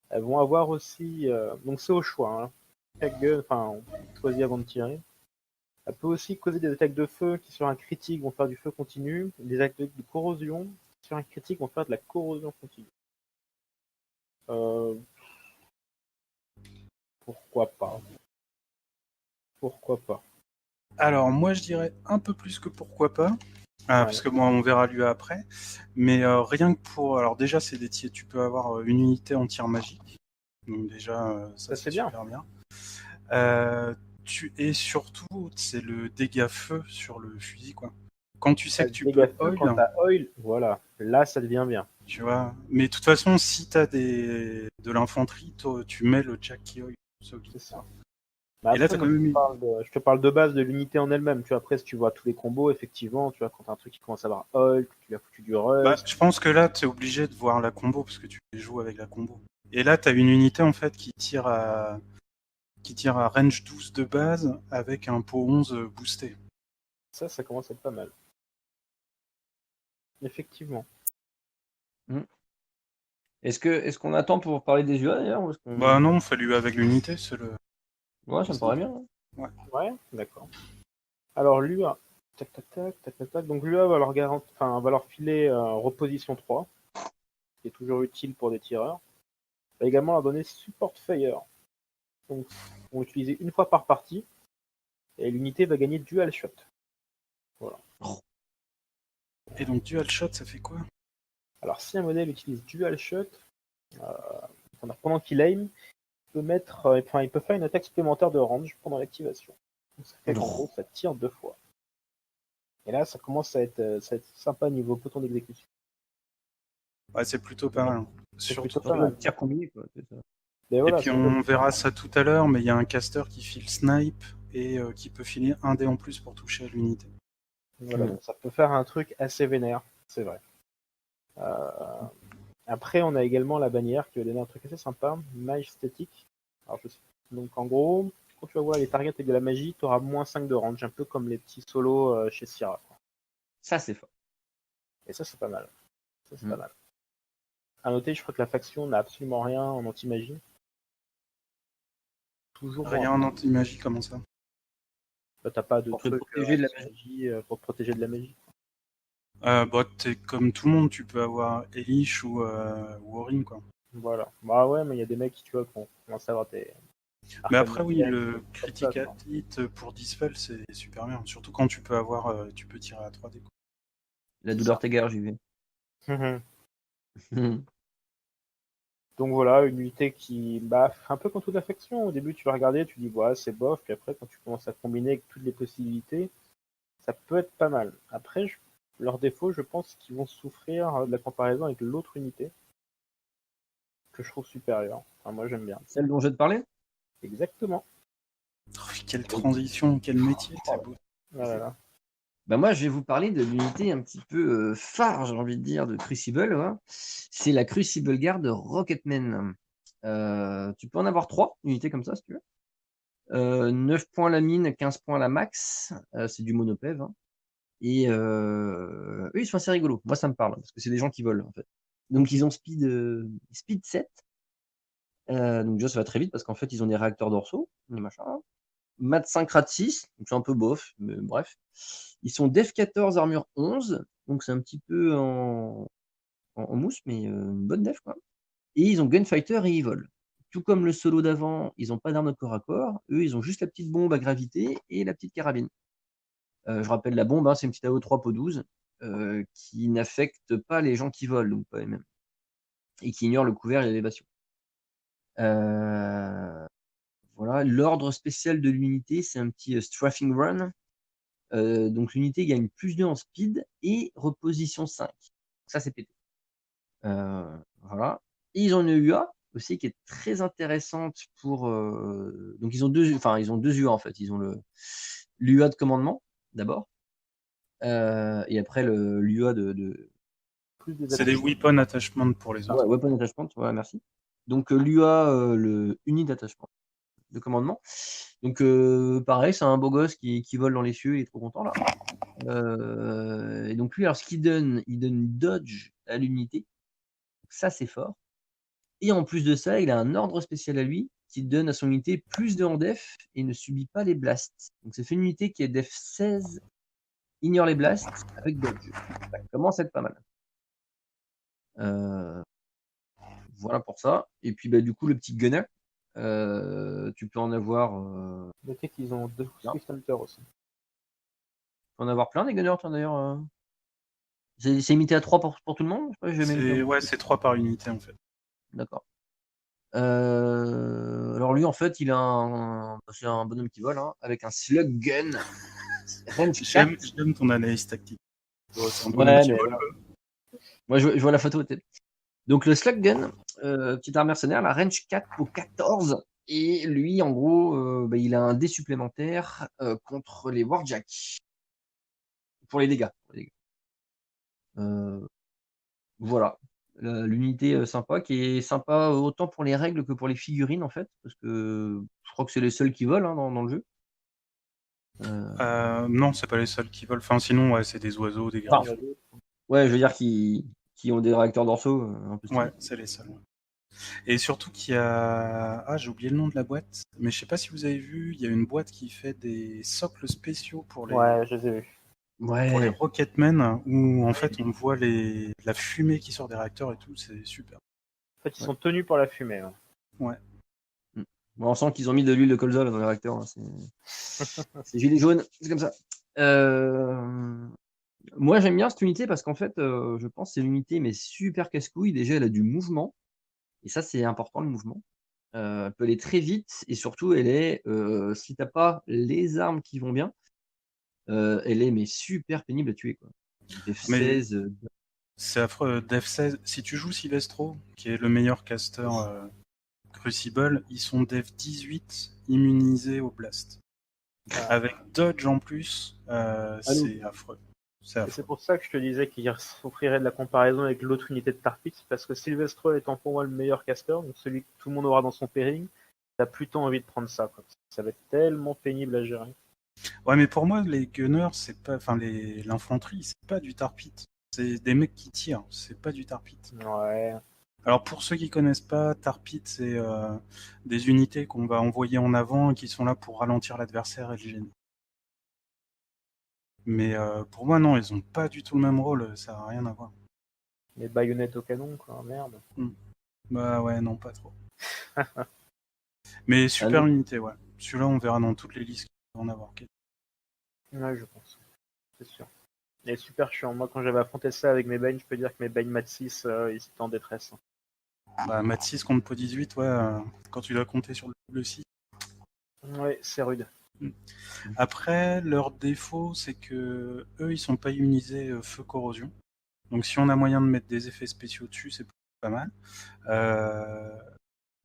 Elles vont avoir aussi, donc c'est au choix, hein. Chaque gun, enfin on choisit avant de tirer. Elle peut aussi causer des attaques de feu qui sur un critique vont faire du feu continu, des attaques de corrosion qui sur un critique vont faire de la corrosion continue. Pourquoi pas. Alors moi je dirais un peu plus que pourquoi pas. Parce que moi on verra lui après. Mais rien que pour. Alors déjà c'est des tirs, tu peux avoir une unité en tir magique. Donc déjà ça c'est super bien. Et surtout c'est le dégât feu sur le fusil quoi. Quand tu sais que tu peux oil. Quand t'as oil, voilà, là ça devient bien. Tu vois. Mais de toute façon si t'as de l'infanterie, tu mets le Jackie oil. C'est ça. Bah, et là, je te parle de base de l'unité en elle-même. Tu vois, après, si tu vois tous les combos, effectivement, tu vois, quand t'as un truc qui commence à avoir Hulk, que tu lui as foutu du rust. Bah, je pense que là, tu es obligé de voir la combo parce que tu joues avec la combo. Et là, tu as une unité en fait qui tire à range 12 de base avec un pot 11 boosté. Ça commence à être pas mal. Effectivement. Est-ce qu'on attend pour parler des UA d'ailleurs Bah non, il fallu avec l'unité, c'est le. Ouais, ça me paraît bien. Ouais, d'accord. Alors l'UA. Tac, tac, tac, tac, tac, tac. Donc l'UA va leur filer reposition 3, qui est toujours utile pour des tireurs. Va également leur donner support fire. Donc on va l'utiliser une fois par partie. Et l'unité va gagner dual shot. Voilà. Et donc dual shot, ça fait quoi? Alors si un modèle utilise dual shot, pendant qu'il aim, il peut faire une attaque supplémentaire de range pendant l'activation. Donc ça fait qu'en gros, ça tire 2 fois. Et là, ça commence à être sympa niveau bouton d'exécution. Ouais, c'est plutôt pas mal. C'est Surtout- plutôt pas mal. Tir combiné, quoi. C'est ça. Mais Et voilà, puis on verra ça tout à l'heure, mais il y a un caster qui file snipe et qui peut filer un dé en plus pour toucher à l'unité. voilà, donc ça peut faire un truc assez vénère, c'est vrai. Après, on a également la bannière qui va donner un truc assez sympa, Mage Static. Alors, donc en gros, quand tu vas voir les targets avec de la magie, tu auras moins 5 de range, un peu comme les petits solos chez Syrah. Ça, c'est fort. Et ça, c'est pas mal. Ça, c'est pas mal. À noter, je crois que la faction n'a absolument rien en anti-magie. Toujours Rien en anti-magie, comment ça? Bah, t'as pas de Pour te truc protéger de la anti-magie, pour te protéger de la magie. Bah, t'es comme tout le monde, tu peux avoir Elish ou Warring, quoi. Voilà. Bah ouais, mais il y a des mecs qui, tu vois, qui commencent à avoir des... Mais après, oui, Arcane le Magic, critical quoi. hit pour Dispel, c'est super bien. Surtout quand tu peux avoir, tu peux tirer à 3D. Quoi. La douleur t'égare, j'y vais. Donc voilà, une unité qui, un peu comme toute la faction. Au début, tu vas regarder, tu dis, voilà, c'est bof. Puis après, quand tu commences à combiner avec toutes les possibilités, ça peut être pas mal. Après, leur défaut, je pense qu'ils vont souffrir de la comparaison avec l'autre unité, que je trouve supérieure. Enfin, moi, j'aime bien. Celle dont je vais te parler? Exactement. Oh, quelle transition, quel métier, c'est beau. Voilà. Bah moi, je vais vous parler de l'unité un petit peu phare, j'ai envie de dire, de Crucible. Hein. C'est la Crucible Guard de Rocketman. Tu peux en avoir 3 unités comme ça, si tu veux. 9 points la mine, 15 points la max. C'est du monopève. Hein. Et eux, ils sont assez rigolos. Moi, ça me parle, parce que c'est des gens qui volent, en fait. Donc, ils ont speed 7. Donc, déjà, ça va très vite, parce qu'en fait, ils ont des réacteurs dorsaux, des machins. Hein. Mat 5, Rat 6, donc c'est un peu bof, mais bref. Ils sont Def 14, armure 11, donc c'est un petit peu en mousse, mais une bonne def, quoi. Et ils ont Gunfighter et ils volent. Tout comme le solo d'avant, ils n'ont pas d'arme de corps à corps. Eux, ils ont juste la petite bombe à gravité et la petite carabine. Je rappelle, la bombe, hein, c'est une petite AO3 PO 12 qui n'affecte pas les gens qui volent, donc pas les mêmes. Et qui ignore le couvert et l'élévation. Voilà, l'ordre spécial de l'unité, c'est un petit strafing run. Donc l'unité gagne plus 2 en speed et reposition 5. Ça, c'est pété. Voilà. Et ils ont une UA aussi qui est très intéressante pour. Donc ils ont deux UA en fait. Ils ont l'UA de commandement d'abord. Et après l'UA de. C'est des weapon attachment pour les autres. Ouais, weapon attachment, ouais, merci. Donc l'UA, le unit d'attachement de commandement. Donc pareil, c'est un beau gosse qui vole dans les cieux, il est trop content là. Et donc lui, alors ce qu'il donne, il donne dodge à l'unité. Ça, c'est fort. Et en plus de ça, il a un ordre spécial à lui qui donne à son unité plus de en def et ne subit pas les blasts. Donc ça fait une unité qui est def 16, ignore les blasts avec dodge. Ça commence à être pas mal. Voilà pour ça. Et puis du coup, le petit gunner, tu peux en avoir. Notez qu'ils ont 2 Swift Hunter aussi. Tu peux en avoir plein des gunners, toi d'ailleurs. C'est limité à 3 pour tout le monde? C'est 3 par unité en fait. D'accord. Alors lui, en fait, c'est un bonhomme qui vole hein, avec un slug gun. J'aime ton analyse tactique. Ouais, mais moi, je vois la photo. Donc le slug gun, petit arme mercenaire, la range 4 au 14. Et lui, en gros, il a un dé supplémentaire contre les warjacks. Pour les dégâts. Voilà. L'unité sympa, qui est sympa autant pour les règles que pour les figurines, en fait. Parce que je crois que c'est les seuls qui volent hein, dans le jeu. Non, c'est pas les seuls qui volent. Enfin, sinon, ouais, c'est des oiseaux, des griffes. Ouais, je veux dire qui ont des réacteurs dorsaux. Un peu ouais, c'est les seuls. Et surtout qu'il y a... Ah, j'ai oublié le nom de la boîte. Mais je sais pas si vous avez vu, il y a une boîte qui fait des socles spéciaux pour les... Ouais, je les ai vus. pour les Ouais. Rocketmen, où en fait on voit la fumée qui sort des réacteurs et tout, c'est super. En fait, ils sont tenus par la fumée. Hein. Ouais. Bon, on sent qu'ils ont mis de l'huile de colza là, dans les réacteurs. Là. C'est gilet jaune, c'est comme ça. Moi, j'aime bien cette unité parce qu'en fait, je pense que c'est une unité mais super casse-couille. Déjà, elle a du mouvement. Et ça, c'est important, le mouvement. Elle peut aller très vite et surtout, elle est, si t'as pas les armes qui vont bien, elle est mais super pénible à tuer, quoi. Def Mais 16, c'est affreux. Def 16, si tu joues Silvestro, qui est le meilleur caster Crucible, ils sont Def 18 immunisés au blast. Ah. Avec Dodge en plus, c'est affreux. C'est Et affreux. c'est pour ça que je te disais qu'il souffrirait de la comparaison avec l'autre unité de Tarpix, parce que Sylvestro étant pour moi le meilleur caster, donc celui que tout le monde aura dans son pairing, t'as plutôt envie de prendre ça. Quoi. Ça va être tellement pénible à gérer. Ouais, mais pour moi, les gunners, c'est pas, enfin, l'infanterie, c'est pas du tarpit. C'est des mecs qui tirent, c'est pas du tarpit. Ouais. Alors pour ceux qui connaissent pas, tarpit, c'est des unités qu'on va envoyer en avant et qui sont là pour ralentir l'adversaire et le gêner. Mais pour moi, non, ils ont pas du tout le même rôle, ça a rien à voir. Les baïonnettes au canon, quoi, merde. Bah ouais, non, pas trop. Mais Ah, super non. unité, ouais. Celui-là, on verra dans toutes les listes qu'il va en avoir. Ouais, je pense. C'est sûr. Il est super chiant. Moi, quand j'avais affronté ça avec mes Bane, je peux dire que mes Bane Mat 6, ils étaient en détresse. Bah, Mat 6 contre Po 18, ouais, quand tu dois compter sur le double 6. Ouais, c'est rude. Après, leur défaut, c'est que eux, ils sont pas immunisés feu corrosion. Donc si on a moyen de mettre des effets spéciaux dessus, c'est pas mal.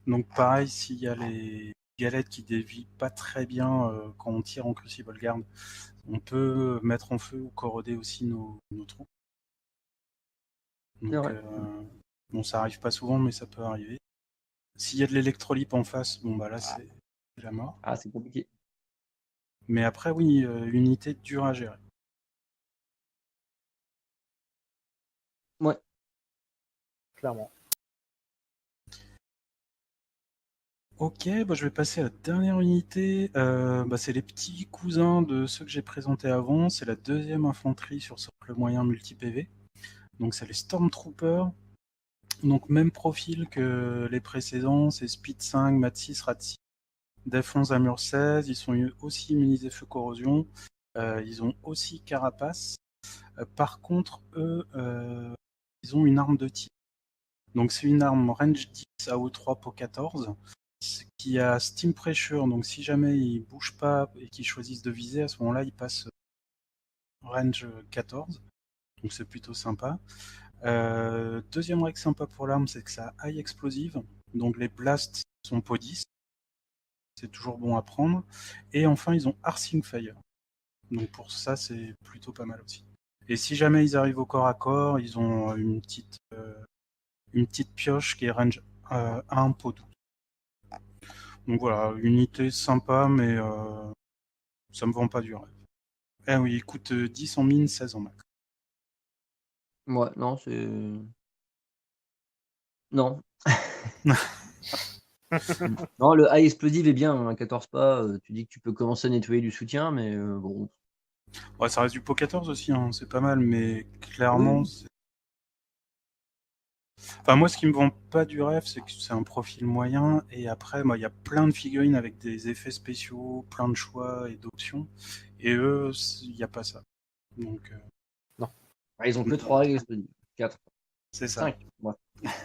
Donc pareil, s'il y a les galettes qui dévient pas très bien quand on tire en Crucible Guard, on peut mettre en feu ou corroder aussi nos troupes. C'est Donc vrai. bon, ça arrive pas souvent, mais ça peut arriver. S'il y a de l'électrolyte en face, bon bah là c'est la mort. Ah, c'est compliqué. Mais après oui, unité dure à gérer. Ouais. Clairement. Ok, bah je vais passer à la dernière unité. Bah c'est les petits cousins de ceux que j'ai présentés avant. C'est la deuxième infanterie sur socle moyen multi-PV. Donc c'est les Stormtroopers. Donc même profil que les précédents, c'est Speed 5, Mat 6, Rat 6, Def 11 Armure 16. Ils sont aussi immunisés feu corrosion. Ils ont aussi carapace. Par contre, eux, ils ont une arme de tir. Donc c'est une arme range 10 AO3 pour 14 qui a Steam Pressure. Donc si jamais ils bougent pas et qu'ils choisissent de viser, à ce moment-là, ils passent range 14. Donc c'est plutôt sympa. Deuxième règle sympa pour l'arme, c'est que ça a high explosive. Donc les blasts sont po 10. C'est toujours bon à prendre. Et enfin, ils ont Arcing Fire. Donc pour ça, c'est plutôt pas mal aussi. Et si jamais ils arrivent au corps à corps, ils ont une petite pioche qui est range 1 po 12. Donc voilà, unité sympa, mais ça me vend pas du rêve. Eh oui, il coûte 10 en mine, 16 en max. Ouais, non, c'est. Non. Non, le high explosive est bien, hein, 14 pas, tu dis que tu peux commencer à nettoyer du soutien, mais bon. Ouais, ça reste du Po 14 aussi, hein, c'est pas mal, mais clairement, Oui. Enfin, moi, ce qui me vend pas du rêve, c'est que c'est un profil moyen, et après, moi, il y a plein de figurines avec des effets spéciaux, plein de choix et d'options, et eux, il n'y a pas ça. Donc, Non. Ah, ils ont que 3 high explosives. 4. c'est ça. 5. Ouais.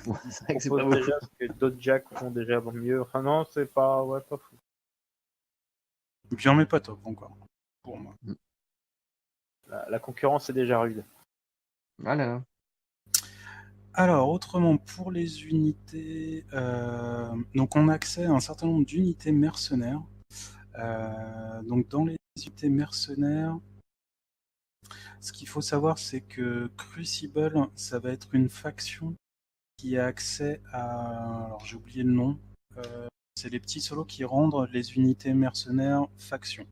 Ouais, c'est vrai On que c'est pas propose beaucoup. déjà ce que d'autres jacks font déjà mieux. Enfin non, c'est pas, ouais, pas fou. Et puis, j'en mets pas top encore, pour moi. La concurrence est déjà rude. Voilà. Alors, autrement, pour les unités, donc on a accès à un certain nombre d'unités mercenaires. Donc, dans les unités mercenaires, ce qu'il faut savoir, c'est que Crucible, ça va être une faction qui a accès à... Alors j'ai oublié le nom. C'est les petits solos qui rendent les unités mercenaires factions.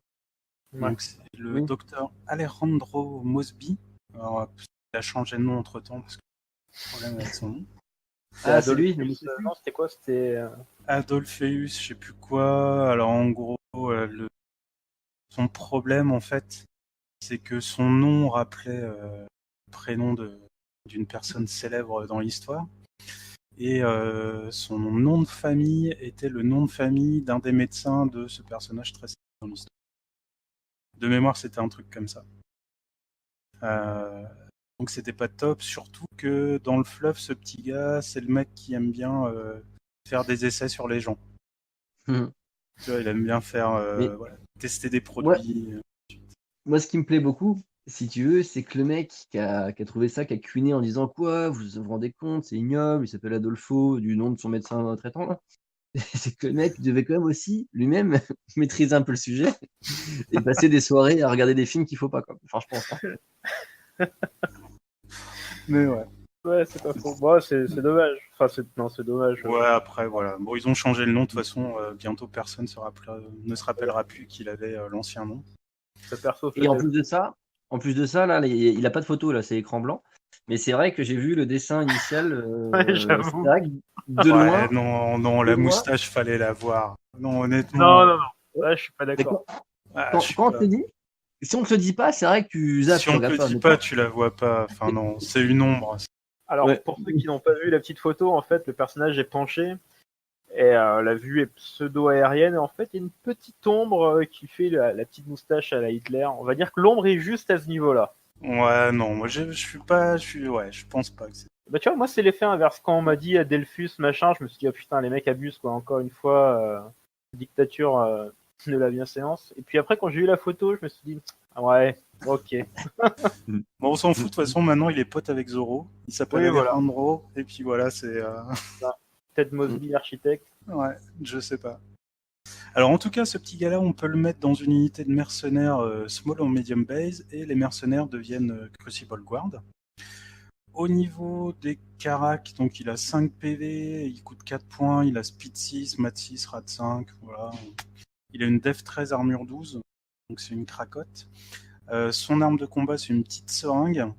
Ouais. Donc c'est le Oui. docteur Alejandro Mosby. Alors, il a changé de nom entre temps parce que problème avec son nom. Ah, c'est lui, Adolphus, non, c'était quoi? C'était. Adolpheus, je sais plus quoi. Alors en gros, son problème en fait, c'est que son nom rappelait le prénom d'une personne célèbre dans l'histoire. Et son nom de famille était le nom de famille d'un des médecins de ce personnage très célèbre dans l'histoire. De mémoire, c'était un truc comme ça. Donc c'était pas top, surtout que dans le fluff, ce petit gars, c'est le mec qui aime bien faire des essais sur les gens. Mhm. Tu vois, il aime bien faire Mais- tester des produits. Moi, ce qui me plaît beaucoup, si tu veux, c'est que le mec qui a trouvé ça, qui a cuiné en disant quoi, vous vous rendez compte, c'est ignoble, il s'appelle Adolfo, du nom de son médecin traitant, là. C'est que le mec devait quand même aussi lui-même maîtriser un peu le sujet et passer des soirées à regarder des films qu'il faut pas, quoi. Enfin, je pense. Mais ouais. Ouais, c'est pas faux. Bon, c'est dommage. Enfin, c'est dommage. Ouais, après, voilà. Bon, ils ont changé le nom, de toute façon, bientôt personne ne se rappellera plus qu'il avait l'ancien nom. Ce perso Et en faisait- plus de ça, là, il a pas de photo, là, c'est écran blanc. Mais c'est vrai que j'ai vu le dessin initial. Ouais, C'est j'avoue. vrai que de Ouais, loin. non, la de loin- moustache, fallait la voir. Non, honnêtement. Non. Ouais, je suis pas Mais d'accord. quand Je suis on pas- te dit, si on te le dit pas, c'est vrai que tu zappes, Si tu on te regardes le pas. dit Mais pas, tu la vois pas. Enfin, non, c'est une ombre. Alors, Ouais. pour ceux qui n'ont pas vu la petite photo, en fait, le personnage est penché et la vue est pseudo-aérienne. Et en fait, il y a une petite ombre qui fait la petite moustache à la Hitler. On va dire que l'ombre est juste à ce niveau-là. Ouais, non, moi, je suis pas. Ouais, je pense pas que c'est. Bah, tu vois, moi, c'est l'effet inverse. Quand on m'a dit Adelphus, machin, je me suis dit, oh putain, les mecs abusent, quoi. Encore une fois, dictature de la bienséance. Et puis après, quand j'ai eu la photo, je me suis dit, ah ouais, ok. Bon, on s'en fout, de toute façon, maintenant, il est pote avec Zoro. Il s'appelle Oui, voilà. Alejandro. Et puis voilà, c'est. Ted Mosby, architecte. Ouais, je sais pas. Alors en tout cas, ce petit gars-là, on peut le mettre dans une unité de mercenaires small ou medium base et les mercenaires deviennent Crucible Guard. Au niveau des caracs, donc il a 5 PV, il coûte 4 points, il a speed 6, mat 6, rat 5, voilà. Il a une def 13, armure 12, donc c'est une cracotte. Son arme de combat, c'est une petite seringue,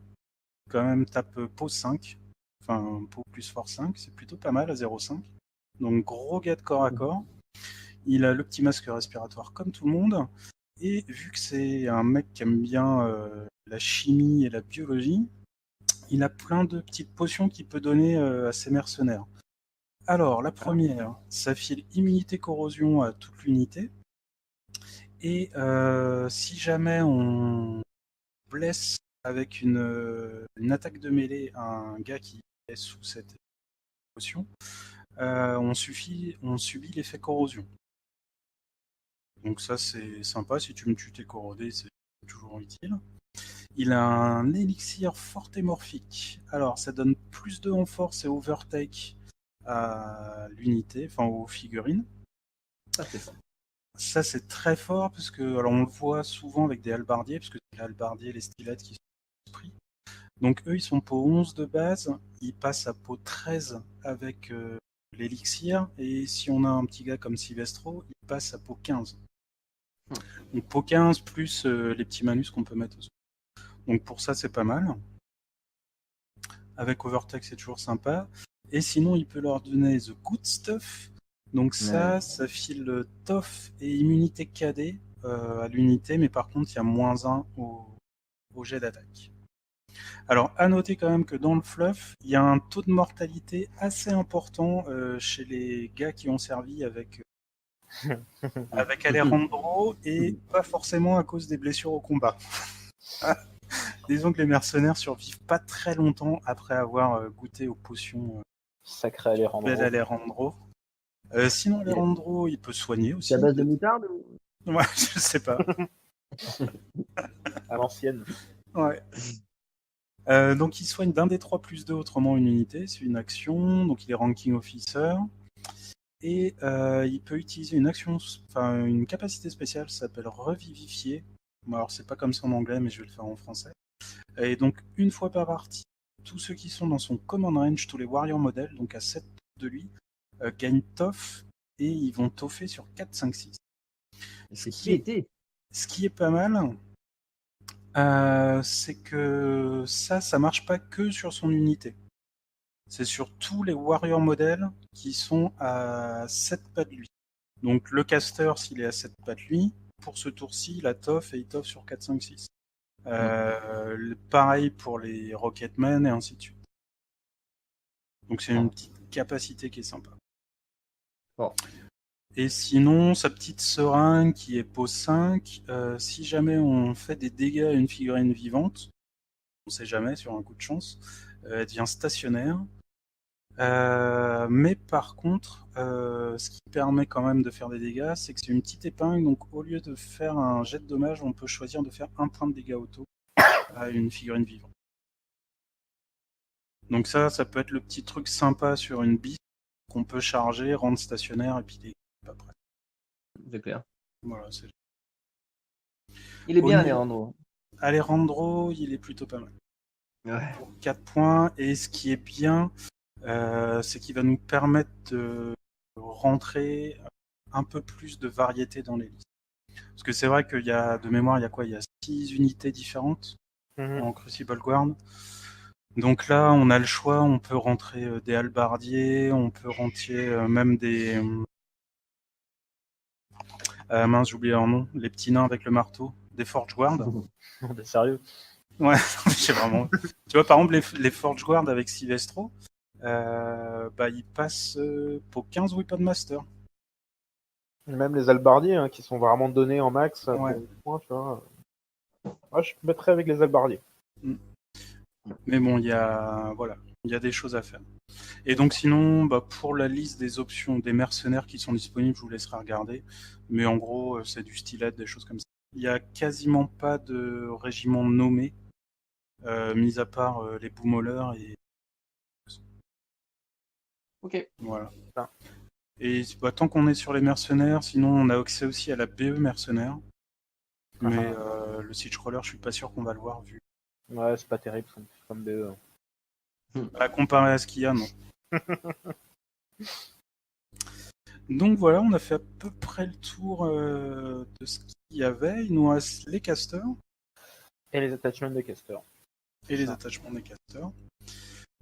quand même tape peau 5, enfin peau plus force 5, c'est plutôt pas mal à 0,5. Donc gros gars de corps à corps. Il a le petit masque respiratoire comme tout le monde. Et vu que c'est un mec qui aime bien la chimie et la biologie, il a plein de petites potions qu'il peut donner à ses mercenaires. Alors, la première, ça file immunité corrosion à toute l'unité. Et si jamais on blesse avec une attaque de mêlée un gars qui est sous cette potion, on subit l'effet corrosion. Donc ça c'est sympa, si tu me tues t'es corrodé, c'est toujours utile. Il a un élixir fortémorphique. Alors ça donne plus de en force et overtake à l'unité, enfin aux figurines. Ça, c'est ça. Ça c'est très fort parce que alors on le voit souvent avec des halbardiers, parce que c'est les halbardiers, les stylettes qui sont pris. Donc eux ils sont peau 11 de base, ils passent à peau 13 avec l'élixir, et si on a un petit gars comme Silvestro, il passe à peau 15. Donc peau 15 plus les petits manus qu'on peut mettre au-dessus. Donc pour ça c'est pas mal. Avec Overtake c'est toujours sympa. Et sinon il peut leur donner The Good Stuff. Donc ça file TOF et immunité KD à l'unité, mais par contre il y a -1 au jet d'attaque. Alors à noter quand même que dans le fluff, il y a un taux de mortalité assez important chez les gars qui ont servi avec Alejandro, et pas forcément à cause des blessures au combat. Disons que les mercenaires survivent pas très longtemps après avoir goûté aux potions Sacré Alejandro. bel Alejandro. Sinon, Alejandro, il peut soigner aussi. C'est à base de moutarde ou... Ouais, je sais pas. À l'ancienne. Ouais. Donc il soigne d'un des 3 plus 2, autrement une unité, c'est une action, donc il est ranking officer. Et il peut utiliser une capacité spéciale, ça s'appelle revivifier. Bon, alors c'est pas comme ça en anglais, mais je vais le faire en français. Et donc une fois par partie, tous ceux qui sont dans son command range, tous les warrior models, donc à 7 de lui, gagnent TOF, et ils vont toffer sur 4, 5, 6. C'est qui était. Ce qui est pas mal, c'est que ça marche pas que sur son unité. C'est sur tous les warrior models qui sont à 7 pas de lui. Donc le caster, s'il est à 7 pas de lui, pour ce tour-ci, il a TOF et il TOF sur 4, 5, 6. Pareil pour les Rocketmen et ainsi de suite. Donc c'est une petite capacité qui est sympa. Bon. Et sinon, sa petite seringue qui est pose 5, si jamais on fait des dégâts à une figurine vivante, on sait jamais sur un coup de chance, elle devient stationnaire. Mais par contre, ce qui permet quand même de faire des dégâts, c'est que c'est une petite épingle, donc au lieu de faire un jet de dommage, on peut choisir de faire un point de dégâts auto à une figurine vivante. Donc ça peut être le petit truc sympa sur une bille qu'on peut charger, rendre stationnaire et puis dégâts après. C'est clair. Voilà, c'est... Il est bien, Oni- Alejandro. Alejandro, il est plutôt pas mal. Ouais. Pour 4 points, et ce qui est bien, c'est qu'il va nous permettre de rentrer un peu plus de variété dans les listes. Parce que c'est vrai qu'il y a, de mémoire, il y a quoi? Il y a 6 unités différentes en Crucible Guard. Donc là, on a le choix, on peut rentrer des halbardiers, on peut rentrer même des... mince, j'ai oublié leur nom, les petits nains avec le marteau, des Forge Guard. Non, t'es sérieux? Ouais, j'ai vraiment... Tu vois, par exemple, les Forge Guard avec Silvestro, ils passent pour 15 Weapon Master. Même les albardiers, hein, qui sont vraiment donnés en max pour Ouais. le point, tu vois. Moi, je mettrais avec les albardiers. Mais bon, il y a des choses à faire. Et donc sinon, pour la liste des options des mercenaires qui sont disponibles, je vous laisserai regarder. Mais en gros, c'est du stylet, des choses comme ça. Il n'y a quasiment pas de régiment nommé, mis à part les boomolers et Ok. voilà. Ah. Et tant qu'on est sur les mercenaires, sinon on a accès aussi à la BE mercenaire. Mais le Siege Roller, je suis pas sûr qu'on va le voir vu. Ouais, c'est pas terrible comme BE. Comparé à ce qu'il y a, non. Donc voilà, on a fait à peu près le tour de ce qu'il y avait. Il nous reste les casters Et les attachments de caster. et les attachements des casters.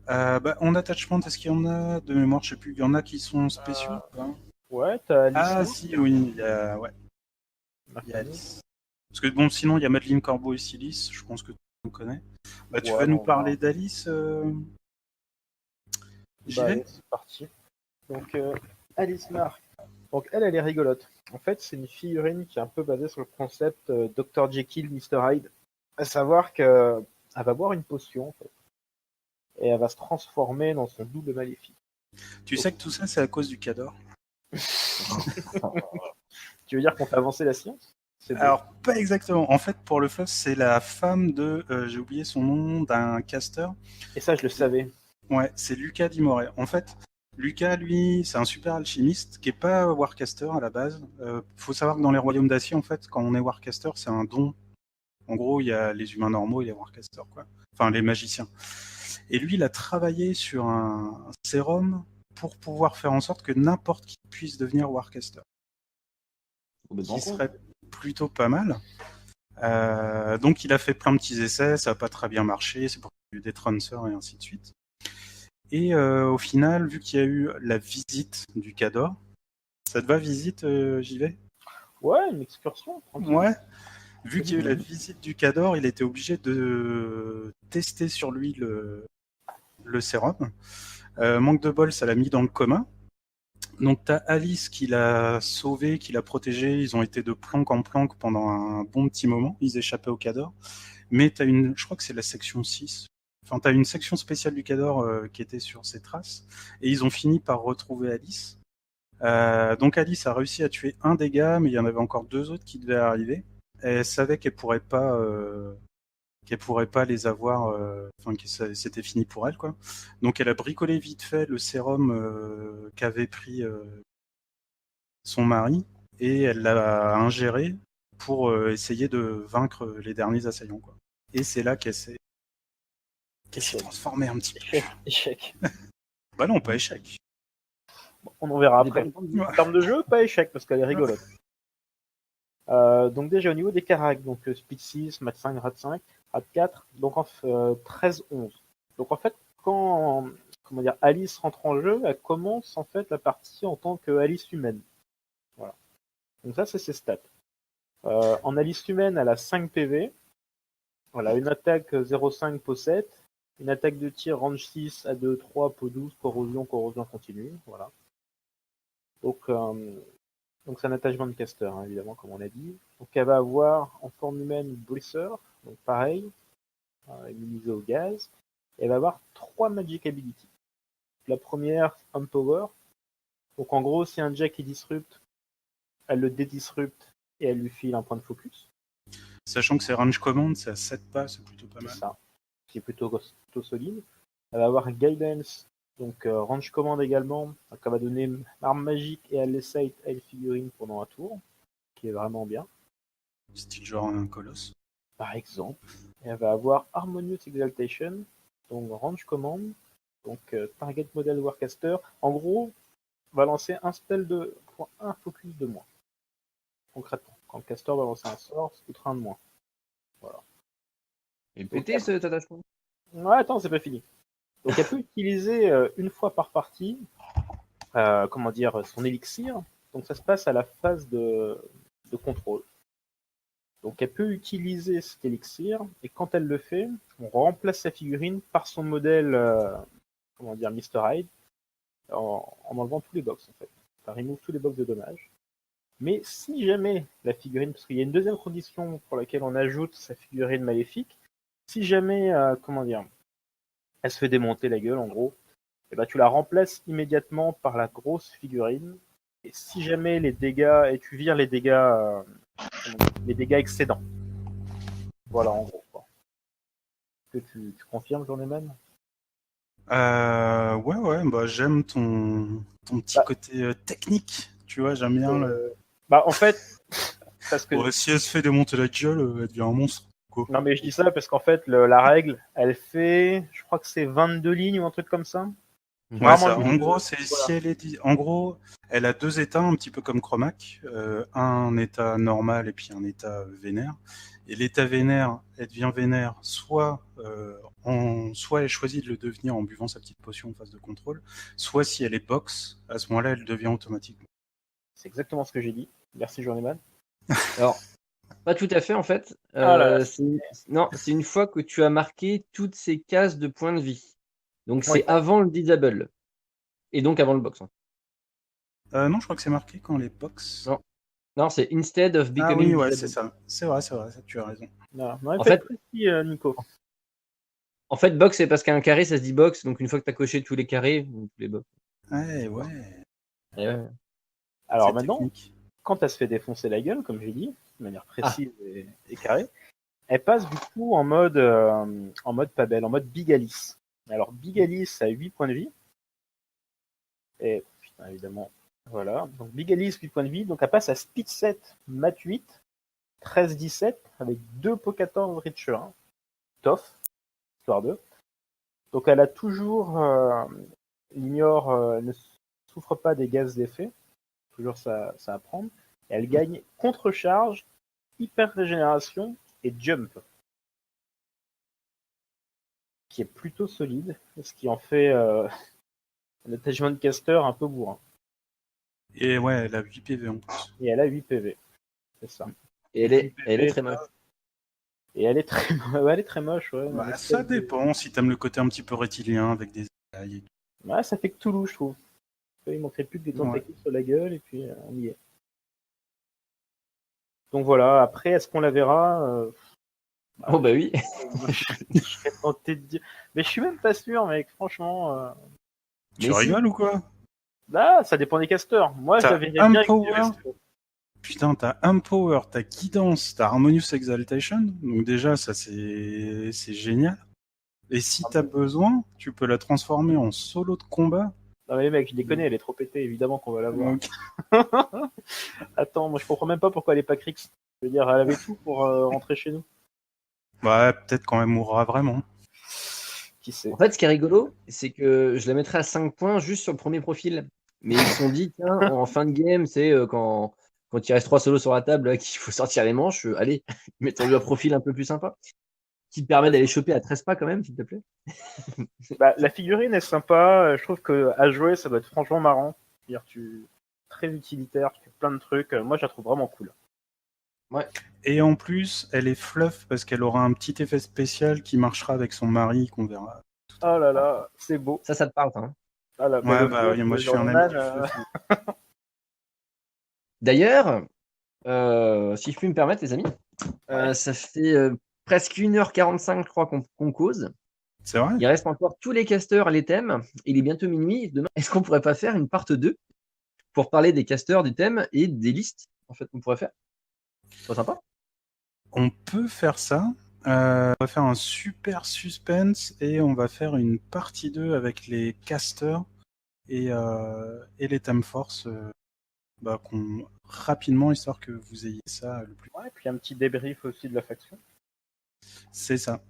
En attachement, est-ce qu'il y en a de mémoire? Je sais plus. Il y en a qui sont spéciaux ou pas? Ouais, t'as Alice. Ah si, oui, il y a Alice. Parce que bon, sinon il y a Madeleine Corbeau et Silis. Je pense que tu connais. Tu vas nous parler d'Alice J'y vais. C'est parti. Donc Alice Mark. Donc elle est rigolote. En fait, c'est une figurine qui est un peu basée sur le concept Dr. Jekyll, Mr. Hyde. À savoir qu'elle va boire une potion, en fait, et elle va se transformer dans son double maléfique. Tu sais que tout ça, c'est à cause du Cador. Tu veux dire qu'on fait avancer la science? Alors, pas exactement. En fait, pour le fluff, c'est la femme de... j'ai oublié son nom, d'un caster. Et ça, je le savais. Ouais, c'est Lucas Dimoré. En fait, Lucas, lui, c'est un super alchimiste qui est pas Warcaster à la base. Faut savoir que dans les royaumes d'acier, en fait, quand on est Warcaster, c'est un don. En gros, il y a les humains normaux et les Warcasters, quoi. Enfin, les magiciens. Et lui, il a travaillé sur un sérum pour pouvoir faire en sorte que n'importe qui puisse devenir Warcaster. Qui serait plutôt pas mal. Donc, il a fait plein de petits essais, ça n'a pas très bien marché, c'est pour qu'il y a eu des transfers et ainsi de suite. Et au final, vu qu'il y a eu la visite du Cador, ça te va, visite, j'y vais? Ouais, une excursion. Tranquille. Ouais. Vu qu'il y a eu la visite du Cador, il était obligé de tester sur lui le sérum. Manque de bol, ça l'a mis dans le coma. Donc t'as Alice qui l'a sauvé, qui l'a protégé. Ils ont été de planque en planque pendant un bon petit moment. Ils échappaient au Cador. Mais t'as je crois que c'est la section 6. Enfin, t'as une section spéciale du Cador qui était sur ses traces. Et ils ont fini par retrouver Alice. Donc Alice a réussi à tuer un dégât, mais il y en avait encore 2 autres qui devaient arriver. Elle savait qu'elle pourrait pas les avoir, que c'était fini pour elle, quoi. Donc elle a bricolé vite fait le sérum qu'avait pris son mari et elle l'a ingéré pour essayer de vaincre les derniers assaillants, quoi. Et c'est là qu'elle s'est transformée un petit peu. Échec. Bah non, pas échec. Bon, on en verra après. En termes de jeu, pas échec parce qu'elle est rigolote. Donc déjà au niveau des caracs, donc Speed 6, Mat 5, Rat 5, Rat 4, donc en 13-11. Donc en fait, quand Alice rentre en jeu, elle commence en fait la partie en tant que Alice humaine. Voilà. Donc ça c'est ses stats. En Alice humaine, elle a 5 PV. Voilà, une attaque 0,5 po 7, une attaque de tir range 6 à 2, 3 po 12, corrosion continue. Voilà. Donc c'est un attachement de caster, hein, évidemment, comme on l'a dit. Donc elle va avoir en forme humaine Brisser, donc pareil, immunisé au gaz. Et elle va avoir 3 magic abilities. La première, Empower. Donc en gros, si un jack est disrupt, elle le dédisrupte et elle lui file un point de focus. Sachant que c'est range command, c'est à 7 pas, c'est plutôt pas mal. C'est ça, qui est plutôt solide. Elle va avoir Guidance, donc range command également. Donc elle va donner arme magique et elle essaye à une figurine pendant un tour, qui est vraiment bien. Style genre un colosse. Par exemple. Et elle va avoir Harmonious Exaltation, donc range command, donc target model warcaster. En gros, va lancer un spell pour un focus de moins. Concrètement, quand le caster va lancer un sort, c'est coûtera un de moins. Voilà. Et pété cet attachement. Ouais, attends, c'est pas fini. Donc elle peut utiliser une fois par partie, son élixir. Donc ça se passe à la phase de contrôle. Donc elle peut utiliser cet élixir et quand elle le fait, on remplace sa figurine par son modèle, Mr. Hyde, en enlevant tous les box en fait. Ça remove tous les box de dommages. Mais si jamais la figurine, parce qu'il y a une deuxième condition pour laquelle on ajoute sa figurine maléfique, si jamais, elle se fait démonter la gueule en gros, et ben tu la remplaces immédiatement par la grosse figurine. Et si jamais les dégâts, et tu vires les dégâts excédents. Voilà en gros. Quoi. Est-ce que tu confirmes, Journeyman ? Ouais, bah j'aime ton petit côté technique, tu vois, j'aime bien le... Bah en fait, parce que... Ouais, si elle se fait démonter la gueule, elle devient un monstre. Quoi. Non mais je dis ça parce qu'en fait, la règle, elle fait, je crois que c'est 22 lignes ou un truc comme ça. Ouais, ça, en gros, c'est si elle est en gros, elle a 2 états, un petit peu comme Chromac, un état normal et puis un état vénère. Et l'état vénère, elle devient vénère, soit elle choisit de le devenir en buvant sa petite potion en phase de contrôle, soit si elle est box, à ce moment-là, elle devient automatiquement. C'est exactement ce que j'ai dit. Merci Journeyman. Alors, pas tout à fait en fait. C'est une fois que tu as marqué toutes ces cases de points de vie. Donc c'est avant le disable. Et donc avant le box. Non, je crois que c'est marqué quand les box. Non, c'est instead of becoming disable. c'est ça. C'est vrai, tu as raison. Non, en fait, précis, Nico. En fait, box, c'est parce qu'un carré, ça se dit box. Donc une fois que tu as coché tous les carrés, tous les box. Ouais. Alors maintenant, quand elle se fait défoncer la gueule, comme j'ai dit, de manière précise et carrée, elle passe du coup en mode pas belle, en mode Big Alice. Alors Big Alice a 8 points de vie. Et putain, évidemment, voilà. Donc Big Alice, 8 points de vie. Donc elle passe à Speed 7, Mat 8, 13-17, avec 2 po 14 Richer 1. Tough, histoire 2. Donc elle a toujours ne souffre pas des gaz d'effet. Toujours ça à prendre. Et elle gagne contre-charge, hyper régénération et jump. Qui est plutôt solide, ce qui en fait un attachment de caster un peu bourrin. Et ouais, elle a 8 PV en plus. Et elle a 8 PV. C'est ça. Et elle est très moche. Et elle est très moche, ouais. Bah, ça dépend, si t'aimes le côté un petit peu reptilien avec des écailles. Ouais, ça fait que Toulouse, je trouve. Il manquerait plus que des tentacules sur la gueule et puis on y est. Donc voilà, après, est-ce qu'on la verra Oh bah oui. Je serais tenté de dire. Mais je suis même pas sûr, mec, franchement. Tu rigoles ou quoi? Là, ça dépend des casters. Moi, je la verrais bien avec des... Putain, t'as Empower, t'as Guidance, t'as Harmonious Exaltation. Donc déjà, ça c'est génial. Et si t'as besoin, tu peux la transformer en solo de combat. Non mais mec, je déconne, elle est trop pétée, évidemment qu'on va la voir. Okay. Attends, moi je comprends même pas pourquoi elle est pas Crix. Je veux dire, elle avait tout pour rentrer chez nous. Ouais, peut-être quand elle mourra vraiment. Qui sait. En fait, ce qui est rigolo, c'est que je la mettrais à 5 points juste sur le premier profil. Mais ils se sont dit, tiens, en fin de game, c'est quand il reste 3 solos sur la table, qu'il faut sortir les manches, allez, mettons-lui un profil un peu plus sympa. Qui te permet d'aller choper à 13 pas quand même, s'il te plaît. Bah, la figurine est sympa, je trouve qu'à jouer, ça doit être franchement marrant. C'est-à-dire, très utilitaire, tu fais plein de trucs. Moi, je la trouve vraiment cool. Ouais. Et en plus, elle est fluff parce qu'elle aura un petit effet spécial qui marchera avec son mari, qu'on verra. Oh là là, c'est beau. Ça te parle, hein. Ah là, Ouais, le bah fluff oui, moi de je suis un ami Jordan, du fluff. D'ailleurs, si je puis me permettre, les amis, Ouais. ça fait presque 1h45, je crois, qu'on cause. C'est vrai? Il reste encore tous les casteurs, les thèmes. Il est bientôt minuit. Demain, est-ce qu'on pourrait pas faire une part 2 pour parler des casteurs, du thème et des listes, en fait, qu'on pourrait faire? C'est sympa. On peut faire ça. On va faire un super suspense et on va faire une partie 2 avec les casters et les thèmes force rapidement, histoire que vous ayez ça le plus. Ouais, et puis un petit débrief aussi de la faction. C'est ça.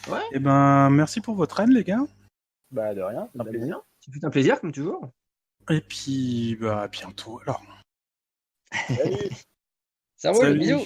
Ouais. Et ben, merci pour votre aide, les gars. Bah de rien, c'est un plaisir. C'est un plaisir, comme toujours. Et puis, bah, à bientôt alors. Salut. Ça roule, Salut. bisous.